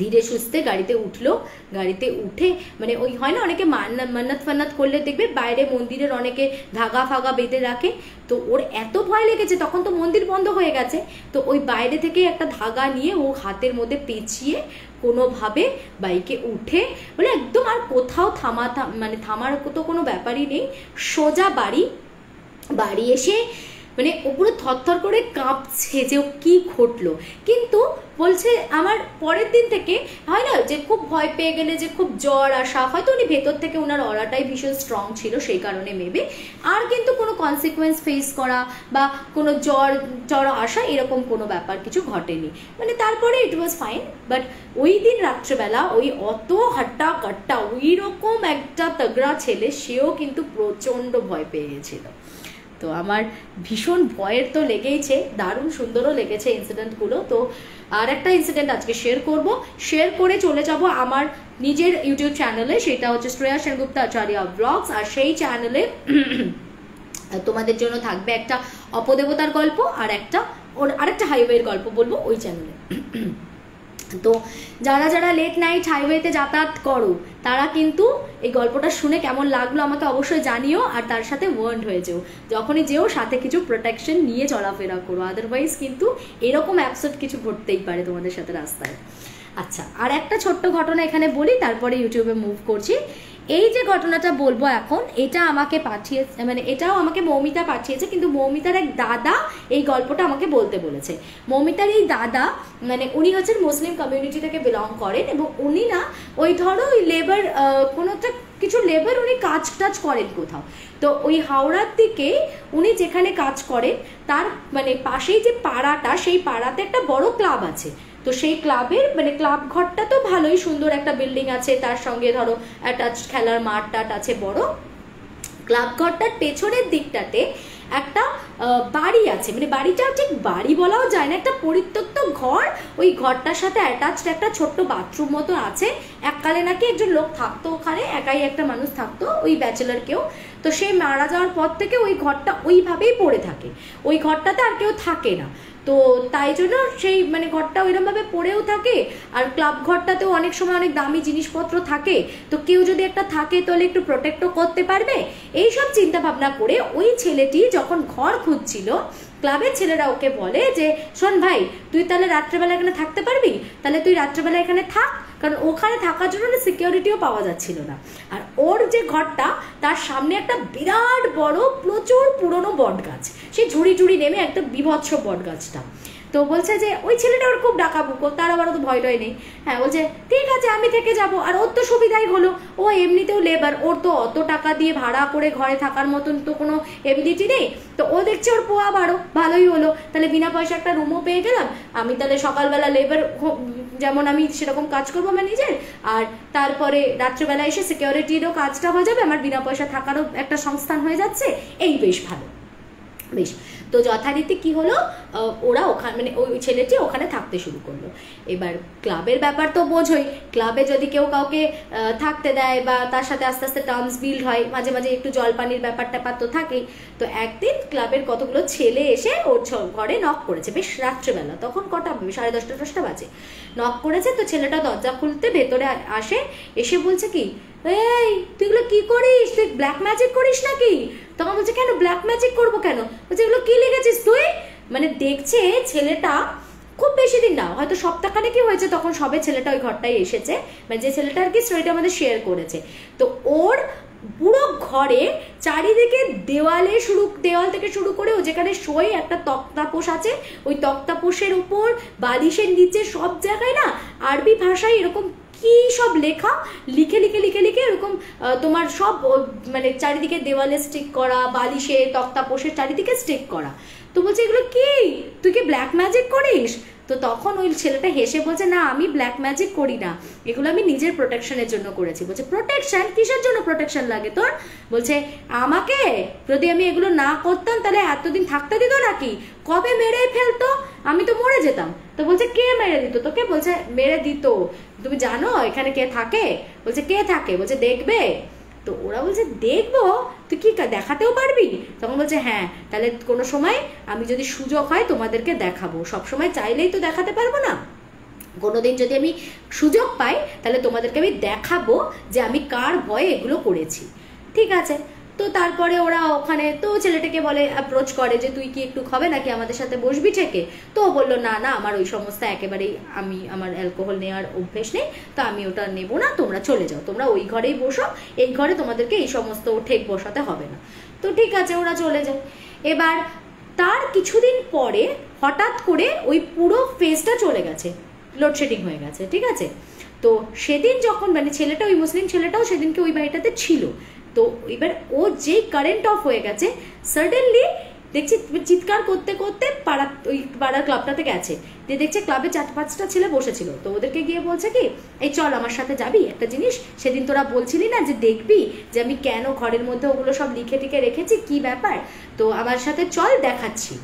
Speaker 1: ধীরে সুস্থে গাড়িতে উঠলো। গাড়িতে উঠে মানে ওই হয় না অনেকে মান্নাত ফান্নাত করলে দেখবে বাইরে মন্দিরের অনেকে ধাগা ফাগা বেঁধে রাখে, তো ওর এত ভয় লেগেছে, তখন তো মন্দির বন্ধ হয়ে গেছে, তো ওই বাইরে থেকে একটা ধাগা নিয়ে ও হাতের মধ্যে পেঁচিয়ে কোনোভাবে বাইকে উঠে বলে একদম আর কোথাও মানে থামার তো কোনো ব্যাপারই নেই, সোজা বাড়ি এসে মানে ওপরে থরথর করে কাঁপছে যে ও কি ঘটলো। কিন্তু বলছে আমার পরের দিন থেকে হয় না যে খুব ভয় পেয়ে গেলে যে খুব জ্বর আসা, হয়তো উনি ভেতর থেকে ওনার অরাটাই ভীষণ স্ট্রং ছিল সেই কারণে মেবি, আর কিন্তু কোনো কনসিকুয়েন্স ফেস করা বা কোনো জ্বর আসা এরকম কোনো ব্যাপার কিছু ঘটেনি, মানে তারপরে ইট ওয়াজ ফাইন। বাট ওই দিন রাত্রেবেলা ওই অত হাট্টা কাট্টা ওই রকম একটা তগড়া ছেলে, সেও কিন্তু প্রচণ্ড ভয় পেয়ে গেছিল। তো আমার ভীষণ ভয়ের তো লেগেইছে, দারুণ সুন্দরও লেগেছে ইনসিডেন্টগুলো। তো আর একটা ইনসিডেন্ট আজকে শেয়ার করে চলে যাব আমার নিজের ইউটিউব চ্যানেলে, সেটা হচ্ছে শ্রেয়া সেনগুপ্তা আচার্য ব্লগস। আর সেই চ্যানেলে তোমাদের জন্য থাকবে একটা অপদেবতার গল্প আর আরেকটা হাইওয়ের গল্প বলবো ওই চ্যানেলে। তো যারা লেট নাইট হাইওয়েতে যাতায়াত করো তারা কিন্তু এই গল্পটা শুনে কেমন লাগলো আমাকে অবশ্যই জানিও, আর তার সাথে ওয়ার্নড হয়ে যেও, যখনই যেও সাথে কিছু প্রোটেকশন নিয়ে চলাফেরা করো, আদারওয়াইজ কিন্তু এরকম অ্যাবসার্ড কিছু ঘটতেই পারে তোমাদের সাথে রাস্তায়। আচ্ছা, আর একটা ছোট্ট ঘটনা এখানে বলি, তারপরে ইউটিউবে মুভ করছি। এই যে ঘটনাটা বলবো এখন, এটা আমাকে পাঠিয়েছে, মানে এটাও আমাকে মৌমিতা পাঠিয়েছে, কিন্তু মৌমিতার এক দাদা এই গল্পটা আমাকে বলতে বলেছে। মৌমিতার এই দাদা মানে উনি হচ্ছেন মুসলিম কমিউনিটি থেকে বিলং করেন, এবং উনি না ওই ধরো ওই লেবার কোনো একটা কিছু লেবার উনি কাজ করেন কোথাও। তো ওই হাওড়ার দিকে উনি যেখানে কাজ করেন তার মানে পাশেই যে পাড়াটা, সেই পাড়াতে একটা বড় ক্লাব আছে। তো সেই ক্লাবের মানে ক্লাব ঘরটা তো ভালোই সুন্দর একটা বিল্ডিং আছে, তার সঙ্গে ধরো অ্যাটাচ খেলার মাঠ টাট আছে বড়। ক্লাব ঘরটার পেছনের দিকটাতে একটা বাড়ি আছে, মানে বাড়িটা ঠিক বাড়ি বলাও যায় না, একটা পরিত্যক্ত ঘর। ওই ঘরটার সাথে অ্যাটাচড একটা ছোট্ট বাথরুম মতো আছে। এককালে নাকি একজন লোক থাকতো ওখানে, একাই একটা মানুষ থাকতো, ওই ব্যাচেলার কেউ। তো সে মারা যাওয়ার পর থেকে ওই ঘরটা ওইভাবেই পড়ে থাকে, ওই ঘরটাতে আর কেউ থাকে না। তো তাই জন্য সেই মানে ঘরটা ওইরকমভাবে পড়েও থাকে। আর ক্লাব ঘরটাতেও অনেক সময় অনেক দামি জিনিসপত্র থাকে, তো কেউ যদি একটা থাকে তাহলে একটু প্রোটেক্টও করতে পারবে। এইসব চিন্তা ভাবনা করে ওই ছেলেটি যখন ঘর খুঁজছিল, ক্লাবের ছেলেরা ওকে বলে যে শোন ভাই, তুই তাহলে রাত্রেবেলা এখানে থাকতে পারবি, তাহলে তুই রাত্রেবেলা এখানে থাক, কারণ ওখানে থাকার জন্য সিকিউরিটিও পাওয়া যাচ্ছিল না। আর ওর যে ঘরটা তার সামনে একটা বিরাট বড় প্রচুর পুরনো বট গাছ, সেই ঝুড়ি নেমে একটা বিভৎস বট গাছটা। তো বলছে যে ওই ছেলেটা ওর খুব ডাকাবুকো, তার আবার তো ভয় টয় নেই। হ্যাঁ, বলছে ঠিক আছে আমি থেকে যাব, আর ওর তো সুবিধাই হলো, ও এমনিতেও লেবার, ওর তো অত টাকা দিয়ে ভাড়া করে ঘরে থাকার মতন তো কোনো এবিলিটি নেই, তো ও দেখছে ওর পোয়া বাড়ো, ভালোই হলো, তাহলে বিনা পয়সা একটা রুমও পেয়ে গেলাম, আমি তাহলে সকালবেলা লেবার যেমন আমি সেরকম কাজ করবো আমার নিজের, আর তারপরে রাত্রেবেলা এসে সিকিউরিটিরও কাজটা হয়ে যাবে, আমার বিনা পয়সা থাকারও একটা সংস্থান হয়ে যাচ্ছে, এই বেশ ভালো। বেশ, তো যথারীতি কি হলো, ওরা ওখানে মানে ওই ছেলেটি ওখানে থাকতে শুরু করলো। এবার ক্লাবের ব্যাপার তো বোঝোই, ক্লাবে যদি কেউ কাউকে থাকতে দেয় বা তার সাথে আস্তে আস্তে টার্মস বিল্ড হয়, মাঝে মাঝে একটু জলপানির ব্যাপার ট্যাপার তো থাকেই। তো একদিন ক্লাবের কতগুলো ছেলে এসে ওর ঘরে নক করেছে, বেশ রাত্রেবেলা, তখন কটা 10:30-10টা বাজে, নক করেছে। তো ছেলেটা দরজা খুলতে ভেতরে আসে, এসে বলছে কি, এই তুই এগুলো কি করিস, তুই ব্ল্যাক ম্যাজিক করিস নাকি? তখন বলছে কেন ব্ল্যাক ম্যাজিক করবো কেন? বলছে এগুলো কি লিখেছিস তুই? মানে দেখছে ছেলেটা খুব বেশি দিন না, হয়তো সপ্তাহখানে কি হয়েছে, তখন সবে ছেলেটা ওই ঘরটায় এসেছে, মানে যে ছেলেটা আর কি স্টোরিটা আমাদের শেয়ার করেছে। তো ওর পুরো ঘরে চারিদিকে দেওয়াল থেকে শুরু করে ও যেখানে শোয় একটা তক্তাপোষ আছে, ওই তক্তাপোষের উপর বালিশের নিচে সব জায়গায় না আরবি ভাষায় এরকম কি সব লেখা, লিখে লিখে লিখে লিখে এরকম তোমার সব মানে চারিদিকে দেওয়ালে স্টিক করা, বালিশে তক্তাপোষের চারিদিকে স্টিক করা। তো বলছে এগুলো কি, তুই কি ব্ল্যাক ম্যাজিক করিস? তো তখন ওই ছেলেটা হেসে বলছে না আমি ব্ল্যাক ম্যাজিক করি না, এগুলো আমি নিজের প্রোটেকশনের জন্য করেছি। বলছে প্রোটেকশন? কিসের জন্য প্রোটেকশন লাগে তোর? বলছে আমাকে যদি আমি এগুলো না করতাম তাহলে এতদিন থাকতে দিত নাকি, কবে মেরে ফেলতো, আমি তো মরে যেতাম। তো বলছে কে মেরে দিত তোকে? বলছে মেরে দিত, তুমি জানো এখানে কে থাকে? বলছে কে থাকে? বলছে দেখবে। তো ওরা বলছে দেখবো, তুই কি দেখাতেও পারবি? তখন বলছে হ্যাঁ, তাহলে কোনো সময় আমি যদি সুযোগ হয় তোমাদেরকে দেখাবো, সব সময় চাইলেই তো দেখাতে পারবো না, কোনোদিন যদি আমি সুযোগ পাই তাহলে তোমাদেরকে আমি দেখাবো যে আমি কার ভয়ে এগুলো করেছি। ঠিক আছে। তো তারপরে ওরা ওখানে তো ছেলেটাকে বলে, অ্যাপ্রোচ করে যে তুই কি একটু খাবে নাকি, আমাদের সাথে বসবি থেকে? তো ও বললো না না, আমার ওই সমস্ত একেবারেই আমার অ্যালকোহল নেওয়ার অভ্যেস নেই, তো আমি ওটা নেবো না, তোমরা চলে যাও, তোমরা ওই ঘরেই বসো, এই ঘরে তোমাদেরকে এই সমস্ত ঠেক বসাতে হবে না। তো ঠিক আছে, ওরা চলে যায়। এবার তার কিছুদিন পরে হঠাৎ করে ওই পুরো ফেজটা চলে গেছে, লোডশেডিং হয়ে গেছে। ঠিক আছে। তো সেদিন যখন মানে ছেলেটা, ওই মুসলিম ছেলেটাও সেদিনকে ওই বাড়িটাতে ছিল, তো এবার ও যেই কারেন্ট অফ হয়ে গেছে, সাডেনলি দেখছি চিৎকার করতে করতে পাড়ার ক্লাবটাতে গেছে, দিয়ে দেখছে ক্লাবে 4-5টা ছেলে বসেছিল। তো ওদেরকে গিয়ে বলছে কি, এই চল আমার সাথে যাবি, একটা জিনিস সেদিন তোরা বলছিলি না যে দেখবি যে আমি কেন ঘরের মধ্যে ওগুলো সব লিখে টিখে রেখেছি, কি ব্যাপার, তো আমার সাথে চল দেখাচ্ছি।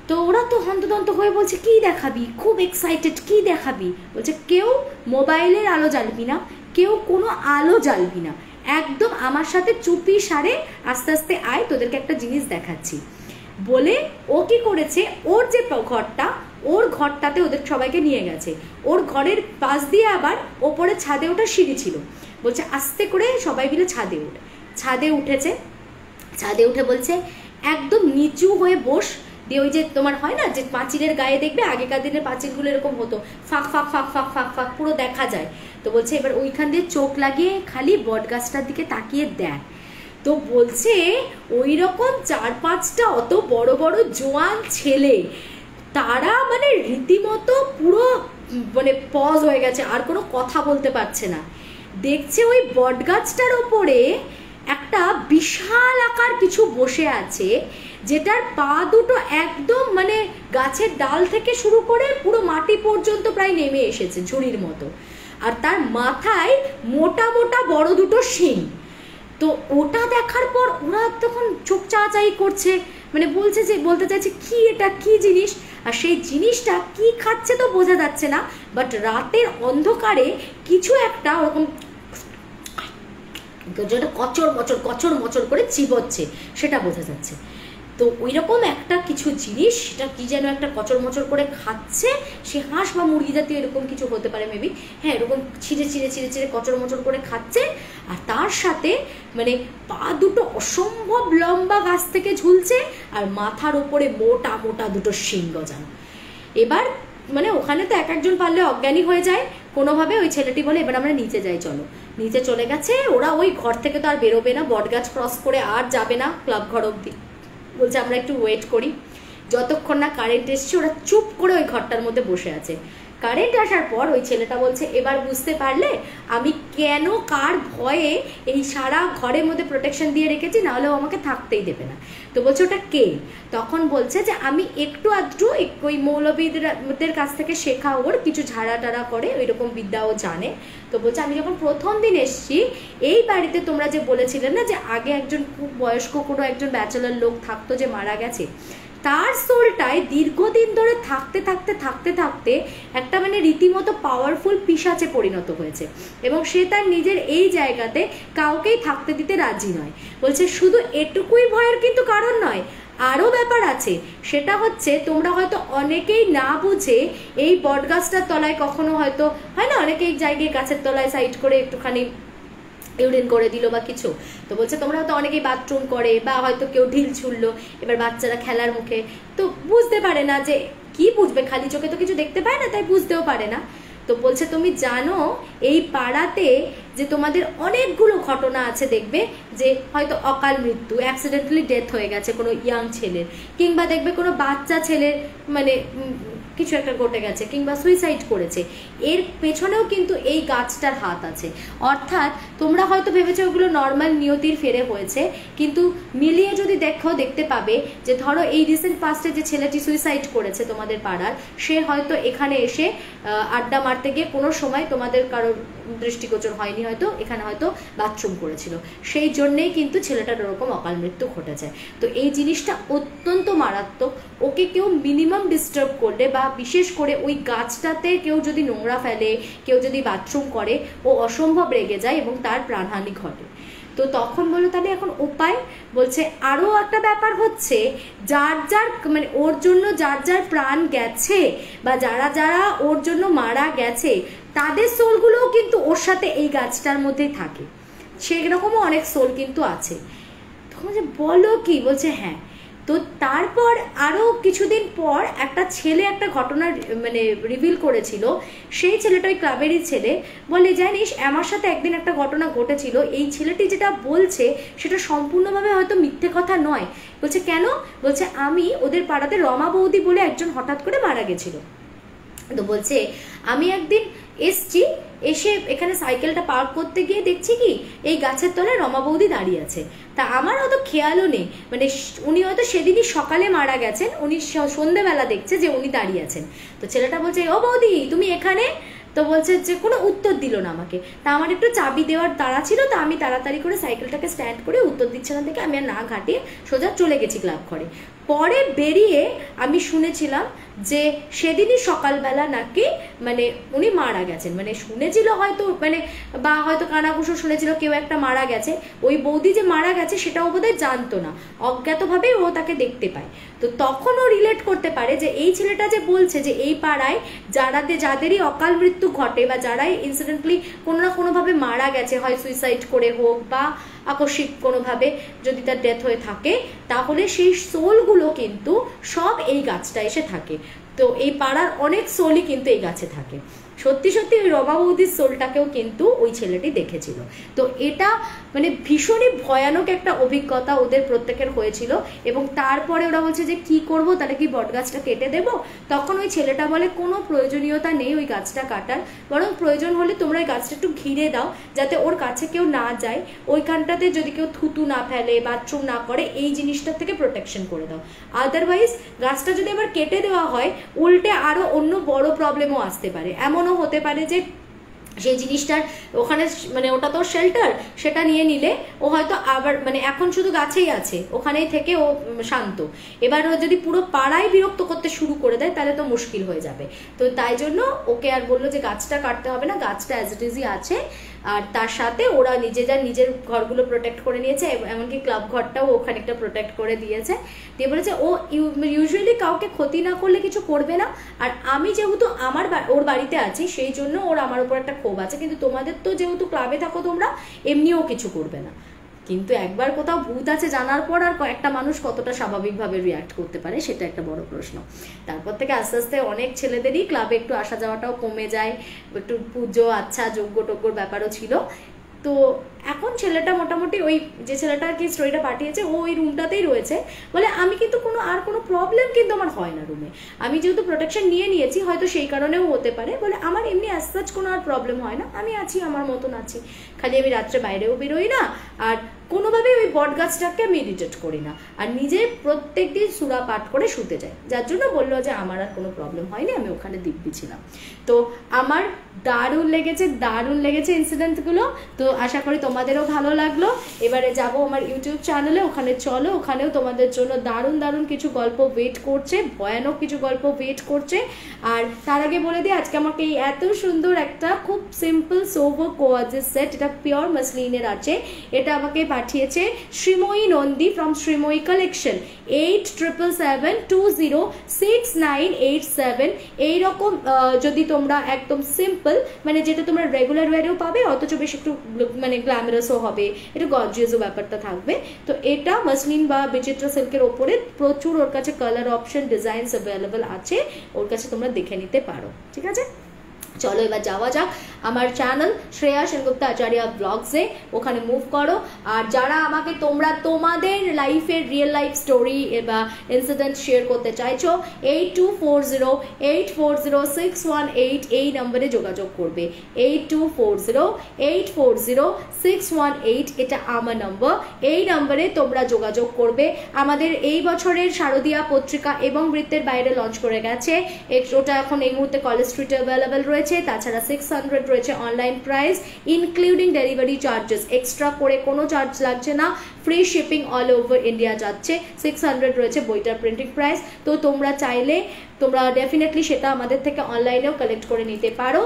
Speaker 1: তো ওরা তো হন্তদন্ত হয়ে বলছে কি দেখাবি, খুব এক্সাইটেড, কি দেখাবি? বলছে কেউ মোবাইলের আলো জ্বালবি না, কেউ কোনো আলো জ্বালবি না, একদম আমার সাথে চুপি সারে আস্তে আস্তে আয়, তোদেরকে একটা জিনিস দেখাচ্ছি। বলে ও কি করেছে, ওর যে ঘরটা, ওর ঘরটাতে ওদের সবাইকে নিয়ে গেছে, ওর ঘরের পাশ দিয়ে আবার ওপরে ছাদে ওঠা সিঁড়ি ছিল। বলছে আস্তে করে সবাই মিলে ছাদে উঠেছে। ছাদে উঠে বলছে একদম নিচু হয়ে বস, দিয়ে ওই যে তোমার হয় না যে পাঁচিলের গায়ে দেখবে, আগেকার দিনের পাঁচিলগুলো এরকম হতো, ফাঁক ফাঁক ফাঁক ফাঁক ফাঁক ফাঁক পুরো দেখা যায়। তো বলছে এবার ওইখান দিয়ে চোখ লাগিয়ে খালি বট গাছটার দিকে তাকিয়ে দেখ। তো বলছে ওই রকম 4-5টা অত বড় বড় জোয়ান ছেলে, তারা মানে রীতিমতো পুরো মানে পজ হয়ে গেছে, আর কোনো কথা বলতে পারছে না। দেখছে ওই বট গাছটার ওপরে একটা বিশাল আকার কিছু বসে আছে, যেটার পা দুটো একদম মানে গাছের ডাল থেকে শুরু করে পুরো মাটি পর্যন্ত প্রায় নেমে এসেছে ঝুড়ির মতো, আর তার মাথায় মোটা মোটা বড় দুটো শিং। তো ওটা দেখার পর ওরা তখন চোখ চাচাই করছে, মানে বলতে চাইছে কি এটা, কি জিনিস, আর সেই জিনিসটা কি খাচ্ছে তো বোঝা যাচ্ছে না, বাট রাতের অন্ধকারে কিছু একটা ওরকম যেটা কচর মচর করে চিবোচ্ছে, সেটা বোঝা যাচ্ছে। তো ওই রকম একটা কিছু জিনিস, সেটা কি যেন একটা কচর মচর করে খাচ্ছে, সে হাঁস বা মুরগি জাতীয় এরকম কিছু হতে পারে মেবি, হ্যাঁ এরকম ছিঁড়ে কচর মচর করে খাচ্ছে, আর তার সাথে মানে পা দুটো অসম্ভব লম্বা গাছ থেকে ঝুলছে, আর মাথার উপরে মোটা মোটা দুটো শিং গজানো। এবার মানে ওখানে তো একজন পারলে অজ্ঞানী হয়ে যায় কোনোভাবে। ওই ছেলেটি বলে এবার আমরা নিচে যাই, চলো। নিচে চলে গেছে ওরা, ওই ঘর থেকে তো আর বেরোবে না, বটগাছ ক্রস করে আর যাবে না ক্লাব ঘর অবধি। বলছে আমরা একটু ওয়েট করি। যতক্ষণ না কারেন্ট এসছে ওরা চুপ করে ওই ঘরটার মধ্যে বসে আছে। কারেন্ট আসার পর ওই ছেলেটা বলছে, এবার বুঝতে পারলে আমি কেন কার ভয়ে এই সারা ঘরের মধ্যে প্রোটেকশন দিয়ে রেখেছি, নাহলেও আমাকে থাকতেই দেবে না। তো বলছে ওটা কে? তখন বলছে যে আমি একটু আধটু ওই মৌলবীদের কাছ থেকে শেখা, ওর কিছু ঝাড়া টাড়া করে ওই রকম বিদ্যাও জানে। তো বলছে আমি যখন প্রথম দিন এসছি এই বাড়িতে, তোমরা যে বলেছিলে না যে আগে একজন খুব বয়স্ক কোনো একজন ব্যাচেলার লোক থাকতো যে মারা গেছে, তার সোলটায় দীর্ঘদিন ধরে থাকতে থাকতে থাকতে থাকতে একটা মানে রীতিমতো পাওয়ারফুল পিশাচে পরিণত হয়েছে, এবং সে তার নিজের এই জায়গাতে কাউকেই থাকতে দিতে রাজি নয়। বলছে শুধু এটুকুই ভয়ের কিন্তু কারণ নয়, আরও ব্যাপার আছে। সেটা হচ্ছে তোমরা হয়তো অনেকেই না বুঝে এই বটগাছটার তলায় কখনো হয়তো হয় না, অনেকেই জায়গায় গাছের তলায় সাইড করে একটুখানি ইউরিন করে দিল বা কিছু। তো বলছে তোমরা হয়তো অনেকেই বাথরুম করে, বা হয়তো কেউ ঢিল ছুড়লো, এবার বাচ্চারা খেলার মুখে তো বুঝতে পারে না, যে কি বুঝবে, খালি চোখে তো কিছু দেখতে পায় না, তাই বুঝতেও পারে না। তো বলছে তুমি জানো এই পাড়াতে যে তোমাদের অনেকগুলো ঘটনা আছে, দেখবে যে হয়তো অকাল মৃত্যু, অ্যাক্সিডেন্টালি ডেথ হয়ে গেছে কোনো ইয়াং ছেলের, কিংবা দেখবে কোনো বাচ্চা ছেলের মানে কিছু একটা ঘটে গেছে, কিংবা সুইসাইড করেছে, এর পেছনেও কিন্তু এই গাছটার হাত আছে। অর্থাৎ তোমরা হয়তো ভেবেছো ওগুলো নর্মাল নিয়তির ফেরে হয়েছে, কিন্তু মিলিয়ে যদি দেখতে পাবে যে ধরো এই রিসেন্ট পাস্টে যে ছেলেটি সুইসাইড করেছে তোমাদের পাড়ার, সে হয়তো এখানে এসে আড্ডা মারতে গিয়ে কোনো সময় তোমাদের কারোর দৃষ্টিগোচর হয়নি, হয়তো এখানে হয়তো বাথরুম করেছিল, সেই জন্যেই কিন্তু ছেলেটার ওরকম অকাল মৃত্যু ঘটেছে। তো এই জিনিসটা অত্যন্ত মারাত্মক। ওকে কেউ মিনিমাম ডিস্টার্ব করলে, বা বিশেষ করে ওই গাছটাতে কেউ যদি নোংরা ফেলে, কেউ যদি বাথরুম করে, ও অসম্ভব রেগে যায় এবং তার প্রাণহানি ঘটে। তো তখন বললো তাহলে এখন উপায়? বলছে আরও একটা ব্যাপার হচ্ছে, যার যার মানে ওর জন্য যার যার প্রাণ গেছে, বা যারা যারা ওর জন্য মারা গেছে, তাদের সোলগুলোও কিন্তু ওর সাথে এই গাছটার মধ্যেই থাকে। সেরকমও অনেক সোল কিন্তু আছে। তখন যে বলো কি? বলছে হ্যাঁ। তো তারপর আরও কিছুদিন পর একটা ছেলে একটা ঘটনা মানে রিভিল করেছিল। সেই ছেলেটা ওই ক্লাবেরই ছেলে, বলে জানিস আমার সাথে একদিন একটা ঘটনা ঘটেছিল, এই ছেলেটি যেটা বলছে সেটা সম্পূর্ণভাবে হয়তো মিথ্যে কথা নয়। বলছে কেন? বলছে আমি ওদের পাড়াতে রমা বৌদি বলে একজন হঠাৎ করে মারা গেছিল। তো বলছে আমি একদিন এসছি, এসে এখানে সাইকেলটা পার্ক করতে গিয়ে দেখছি কি এই গাছের তলায় রমা বৌদি দাঁড়িয়ে আছে। তা আমার অত খেয়ালও নেই, মানে উনি হয়তো সেদিনই সকালে মারা গেছেন, উনি সন্ধ্যেবেলা দেখছে যে উনি দাঁড়িয়ে আছেন। তো ছেলেটা বলছে ও বৌদি তুমি এখানে? তো বলছে যে কোনো উত্তর দিল না আমাকে। তা আমার একটু চাবি দেওয়ার তাড়া ছিল, তো আমি তাড়াতাড়ি করে সাইকেলটাকে স্ট্যান্ড করে উত্তর দিচ্ছে না দেখে আমি আর না ঘাটিয়ে সোজা চলে গেছি ক্লাব ঘরে। পরে বেরিয়ে আমি শুনেছিলাম যে সেদিনই সকালবেলা নাকি মানে উনি মারা গেছেন, মানে শুনেছিল হয়তো মানে, বা হয়তো কানাঘুষো শুনেছিল কেউ একটা মারা গেছে। ওই বৌদি যে মারা গেছে সেটাও বোধহয় জানতো না, অজ্ঞাতভাবেই ও তাকে দেখতে পায়। তো তখন ও রিলেট করতে পারে যে এই ছেলেটা যে বলছে যে এই পাড়ায় যাদেরই অকাল মৃত্যু ঘটে, বা যারাই ইনসিডেন্টলি কোনো না কোনোভাবে মারা গেছে, হয় সুইসাইড করে হোক বা আকস্মিক কোনোভাবে যদি তার ডেথ হয়ে থাকে, তাহলে সেই সোলগুলো কিন্তু সব এই গাছটা এসে থাকে। তো এই পাড়ার অনেক সোলই কিন্তু এই গাছে থাকে। সত্যি সত্যি ওই রমা বৌদির সোলটাকেও কিন্তু ওই ছেলেটি দেখেছিল। তো এটা মানে ভীষণই ভয়ানক একটা অভিজ্ঞতা ওদের প্রত্যেকের হয়েছিল। এবং তারপরে ওরা বলছে যে কি করব, তাহলে কি বটগাছটা কেটে দেব? তখন ওই ছেলেটা বলে কোনো প্রয়োজনীয়তা নেই ওই গাছটা কাটার, বরং প্রয়োজন হলে তোমরা ওই গাছটা একটু ঘিরে দাও, যাতে ওর কাছে কেউ না যায়, ওইখানটাতে যদি কেউ থুতু না ফেলে, বাথরুম না করে, এই জিনিসটার থেকে প্রোটেকশন করে দাও। আদারওয়াইজ গাছটা যদি এবার কেটে দেওয়া হয়, উল্টে আরও অন্য বড় প্রবলেমও আসতে পারে। এমনও হতে পারে যে সেই জিনিসটার ওখানে মানে ওটা তো শেল্টার, সেটা নিয়ে নিলে ও হয়তো আবার মানে এখন শুধু গাছেই আছে, ওখানেই থেকে ও শান্ত। এবার ও যদি পুরো পাড়ায় বিরক্ত করতে শুরু করে দেয় তাহলে তো মুশকিল হয়ে যাবে। তো তাই জন্য ওকে আর বললো যে গাছটা কাটতে হবে না, গাছটা অ্যাজ ইট ইজই আছে। আর তার সাথে ওরা নিজের ঘরগুলো প্রোটেক্ট করে নিয়েছে, এমনকি ক্লাব ঘরটাও ওখানে একটা প্রোটেক্ট করে দিয়েছে। দিয়ে বলেছে ও ইউজুয়ালি কাউকে ক্ষতি না করলে কিছু করবে না, আর আমি যেহেতু ওর বাড়িতে আছি সেই জন্য ওর আমার উপর একটা ক্ষোভ আছে, কিন্তু তোমাদের তো যেহেতু ক্লাবে থাকো তোমরা, এমনিও কিছু করবে না। কিন্তু একবার কোথাও ভূত আছে জানার পর আর একটা মানুষ কতটা স্বাভাবিকভাবে রিয়াক্ট করতে পারে সেটা একটা বড় প্রশ্ন। তারপর থেকে আস্তে আস্তে অনেক ছেলেদেরই ক্লাবে একটু আসা যাওয়াটাও কমে যায়, একটু পুজো আচ্ছা যজ্ঞ টজ্ঞর ব্যাপারও ছিল। তো এখন ছেলেটা মোটামুটি ওই যে ছেলেটা কি স্টোরিটা পাঠিয়েছে ও ওই রুমটাতেই রয়েছে, বলে আমি কিন্তু আর কোনো প্রবলেম কিন্তু আমার হয় না রুমে, আমি যেহেতু প্রোটেকশন নিয়ে নিয়েছি হয়তো সেই কারণেও হতে পারে, বলে আমার এমনি অ্যাজ সাচ কোনো আর প্রবলেম হয় না, আমি আছি আমার মতন আছি, খালি আমি রাত্রে বাইরেও বেরোই না, আর কোনোভাবেই ওই বট গাছটাকে আমি ইরিটেট করি না, আর নিজে প্রত্যেক দিন সূরা পাঠ করে শুতে যাই, যার জন্য বললো যে আমার আর কোনো প্রবলেম হয়নি, আমি ওখানে দিব্যি ছিলাম। তো আমার দারুণ লেগেছে ইনসিডেন্টগুলো। তো আশা করি তোমাদেরও ভালো লাগলো। এবারে যাব আমার ইউটিউব চ্যানেলে, ওখানে চলো, ওখানেও তোমাদের জন্য দারুণ কিছু গল্প ওয়েট করছে, ভয়ানক কিছু গল্প ওয়েট করছে। আর তার আগে বলে দিই, আজকে আমাকে এই এত সুন্দর একটা খুব সিম্পল সোভার কোয়াজেস সেট, এটা পিওর মাসলিনের আছে, এটা আমাকে পাঠিয়েছে শ্রীময়ী নন্দী ফ্রম শ্রীময়ী কালেকশন। 87206987। এইরকম যদি তোমরা একদম সিম্পল, মানে যেটা তোমরা রেগুলার ওয়ারেও পাবে, অথচ বেশ একটু মানে গ্ল্যামারাসও হবে, একটু গর্জিয়াসও ব্যাপারটা থাকবে। তো এটা মাসলিন বা বিচিত্র সিল্কের ওপরে প্রচুর ওর কাছে কালার অপশন ডিজাইনস অ্যাভেলেবল আছে, ওর কাছে তোমরা দেখে নিতে পারো। ঠিক আছে, চলো এবার যাওয়া যাক আমার চ্যানেল শ্রেয়া সেনগুপ্তা আচার্য ব্লগসে, ওখানে মুভ করো। আর যারা আমাকে তোমরা তোমাদের লাইফের রিয়েল লাইফ স্টোরি বা ইনসিডেন্ট শেয়ার করতে চাইছো, 8240840618 এই নম্বরে যোগাযোগ করবে। 8240840618 এটা আমার নম্বর, এই নম্বরে তোমরা যোগাযোগ করবে। আমাদের এই বছরের শারদীয়া পত্রিকা এবং বৃত্তের বাইরে লঞ্চ করে গেছে, ওটা এখন এই মুহূর্তে কলেজ স্ট্রিটে অ্যাভেলেবেল রয়েছে। তাছাড়া 600 রয়েছে online price, including delivery charges, extra করে কোনো চার্জ লাগছে না, free shipping all over India যাচ্ছে। 600 রয়েছে বইটার প্রিন্টিং প্রাইস। তো তোমরা চাইলে তোমরা ডেফিনেটলি সেটা আমাদের থেকে অনলাইনেও কালেক্ট করে নিতে পারো।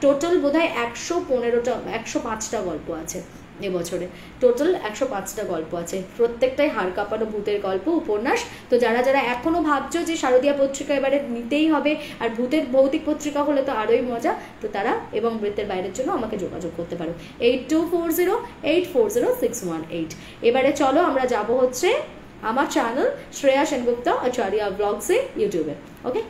Speaker 1: টোটাল বোধহয় 105টা গল্প আছে এবছরে, টোটাল 105টা গল্প আছে, প্রত্যেকটাই হাড় কাঁপানো ভূতের গল্প, উপন্যাস। তো যারা এখনো ভাবছো যে শারদীয়া পত্রিকা এবারে নিতেই হবে, আর ভূতের ভৌতিক পত্রিকা হলে তো আরোই মজা, তো তারা এবং বৃত্তের বাইরের জন্য আমাকে যোগাযোগ করতে পারো। 8240840618। এবারে চলো আমরা যাব হচ্ছে আমার চ্যানেল শ্রেয়া সেনগুপ্তা আচার্য ব্লগসে ইউটিউবে। ওকে।